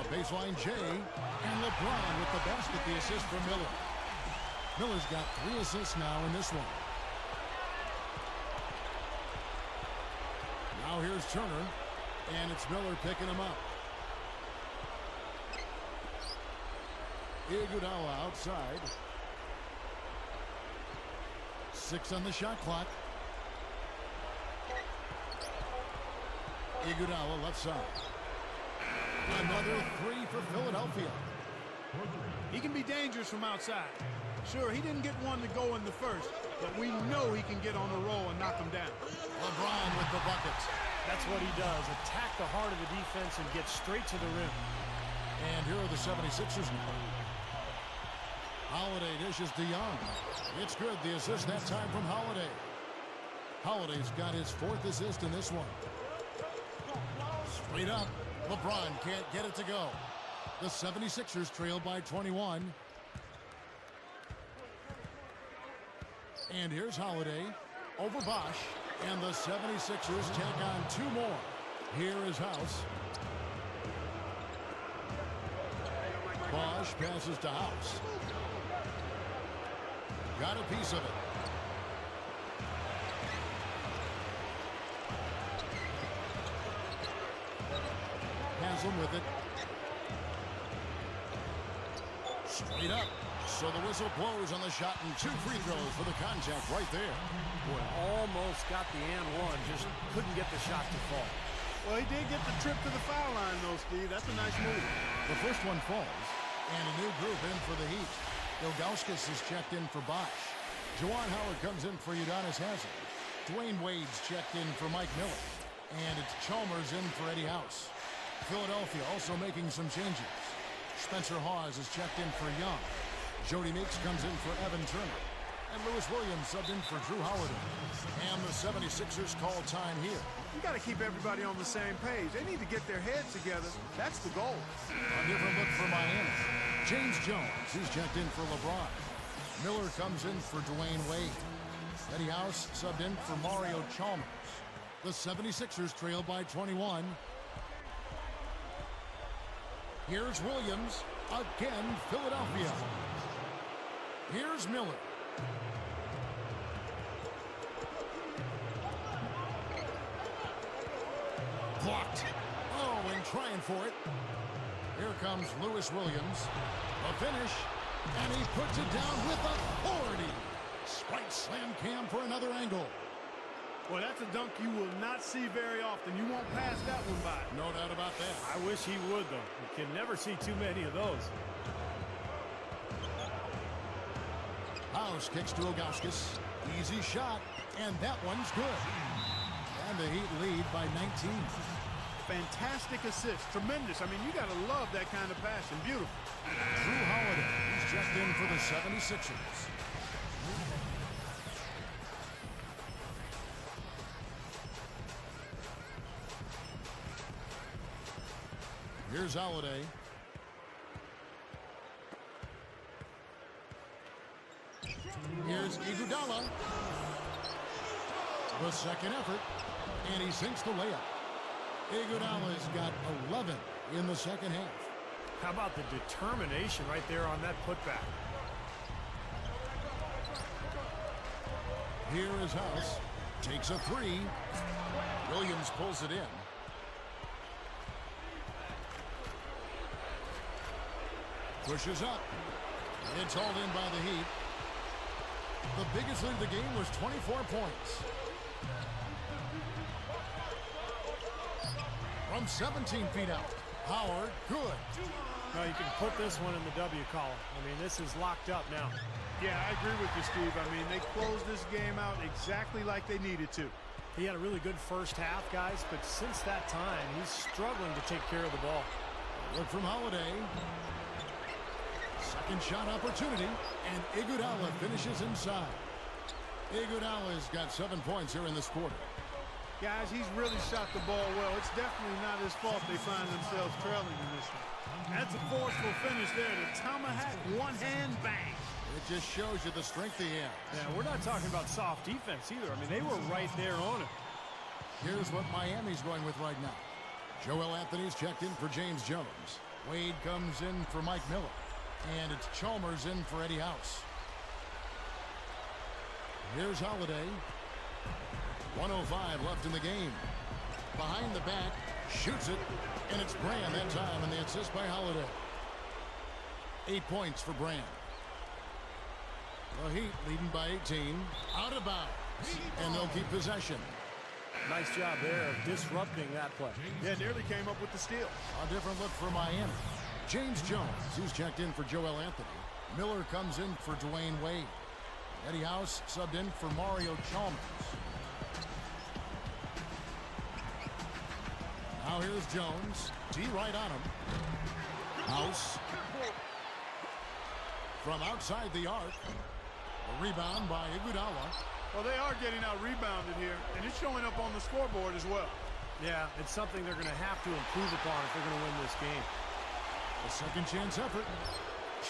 A baseline J. And LeBron with the basket, the assist for Miller. Miller's got 3 assists now in this one. Now here's Turner. And it's Miller picking him up. Iguodala outside. 6 on the shot clock. Iguodala left side. Another 3 for Philadelphia. He can be dangerous from outside. Sure, he didn't get one to go in the first, but we know he can get on a roll and knock him down. LeBron with the buckets. That's what he does. Attack the heart of the defense and get straight to the rim. And here are the 76ers now. Holiday dishes to Young. It's good. The assist that time from Holiday. Holiday's got his 4th assist in this one. Straight up. LeBron can't get it to go. The 76ers trail by 21. And here's Holiday over Bosch. And the 76ers take on 2 more. Here is House. Bosch passes to House. Got a piece of it. Haslem with it. Straight up. So the whistle blows on the shot and 2 free throws for the contact right there. Boy, almost got the and one. Just couldn't get the shot to fall. Well, he did get the trip to the foul line, though, Steve. That's a nice move. The first one falls. And a new group in for the Heat. Ilgauskas is checked in for Bosch. Juwan Howard comes in for Udonis Haslem. Dwayne Wade's checked in for Mike Miller. And it's Chalmers in for Eddie House. Philadelphia also making some changes. Spencer Hawes is checked in for Young. Jody Meeks comes in for Evan Turner. And Lewis Williams subbed in for Drew Holiday. And the 76ers call time here. You got to keep everybody on the same page. They need to get their heads together. That's the goal. A different look for Miami. James Jones, who's checked in for LeBron. Miller comes in for Dwayne Wade. Eddie House subbed in for Mario Chalmers. The 76ers trail by 21. Here's Williams. Again, Philadelphia. Here's Miller. Blocked. Oh, and trying for it. Here comes Lewis Williams. The finish. And he puts it down with authority. Swipe slam cam for another angle. Well, that's a dunk you will not see very often. You won't pass that one by. No doubt about that. I wish he would, though. You can never see too many of those. House kicks to Ilgauskas. Easy shot, and that one's good. And the Heat lead by 19. Fantastic assist. Tremendous. I mean, you got to love that kind of passion. Beautiful. Drew Holiday, he's checked in for the 76ers. Here's Holiday. Here's Iguodala. The second effort, and he sinks the layup. Iguodala's got 11 in the second half. How about the determination right there on that putback? Here is House. Takes a three. Williams pulls it in. Pushes up. It's hauled in by the Heat. The biggest lead of the game was 24 points. From 17 feet out. Howard, good. Well, you can put this one in the W column. I mean, this is locked up now. Yeah, I agree with you, Steve. I mean, they closed this game out exactly like they needed to. He had a really good first half, guys, but since that time, he's struggling to take care of the ball. Look from Holiday. Second shot opportunity, and Iguodala finishes inside. Iguodala's got 7 points here in this quarter. Guys, he's really shot the ball well. It's definitely not his fault they find themselves trailing in this one. That's a forceful finish there. The tomahawk, one hand, bang. It just shows you the strength he has. Yeah, we're not talking about soft defense either. I mean, they were right there on it. Here's what Miami's going with right now. Joel Anthony's checked in for James Jones. Wade comes in for Mike Miller. And it's Chalmers in for Eddie House. Here's Holiday. 1:05 left in the game. Behind the back, shoots it, and it's Brand that time, and the assist by Holiday. 8 points for Brand. The Heat leading by 18. Out of bounds, and they'll keep possession. Nice job there of disrupting that play. Yeah, nearly came up with the steal. A different look for Miami. James Jones, who's checked in for Joel Anthony. Miller comes in for Dwayne Wade. Eddie House subbed in for Mario Chalmers. Now here's Jones. D right on him. House. From outside the arc. A rebound by Iguodala. Well, they are getting out rebounded here, and it's showing up on the scoreboard as well. Yeah, it's something they're going to have to improve upon if they're going to win this game. A second chance effort.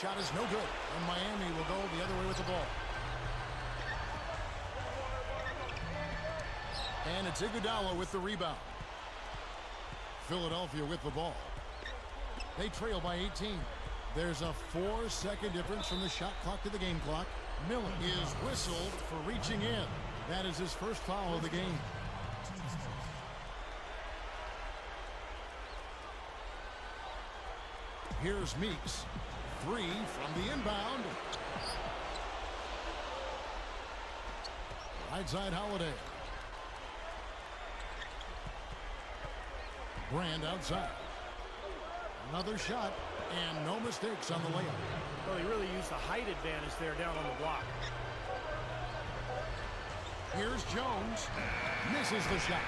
Shot is no good, and Miami will go the other way with the ball. And it's Iguodala with the rebound. Philadelphia with the ball. They trail by 18. There's a 4-second difference from the shot clock to the game clock. Miller is whistled for reaching in. That is his first foul of the game. Here's Meeks. 3 from the inbound. Right side Holiday. Brand outside. Another shot, and no mistakes on the layup. Well, he really used the height advantage there down on the block. Here's Jones. Misses the shot.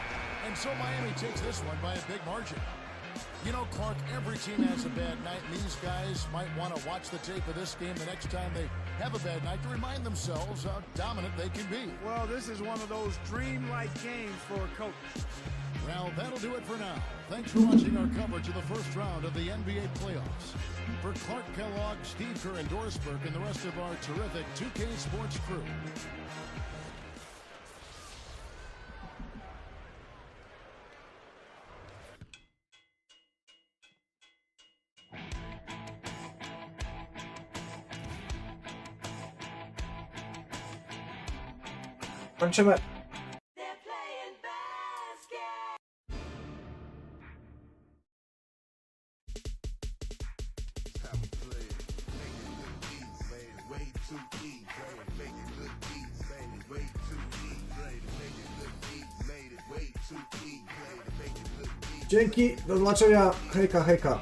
And so Miami takes this one by a big margin. You know, Clark, every team has a bad night, and these guys might want to watch the tape of this game the next time they have a bad night to remind themselves how dominant they can be. Well, this is one of those dream-like games for a coach. Well, that'll do it for now. Thanks for watching our coverage of the first round of the NBA playoffs. For Clark Kellogg, Steve Kerr, and Dorsberg, and the rest of our terrific 2K Sports crew. Kończymy. Dzięki, do zobaczenia. Hejka, hejka.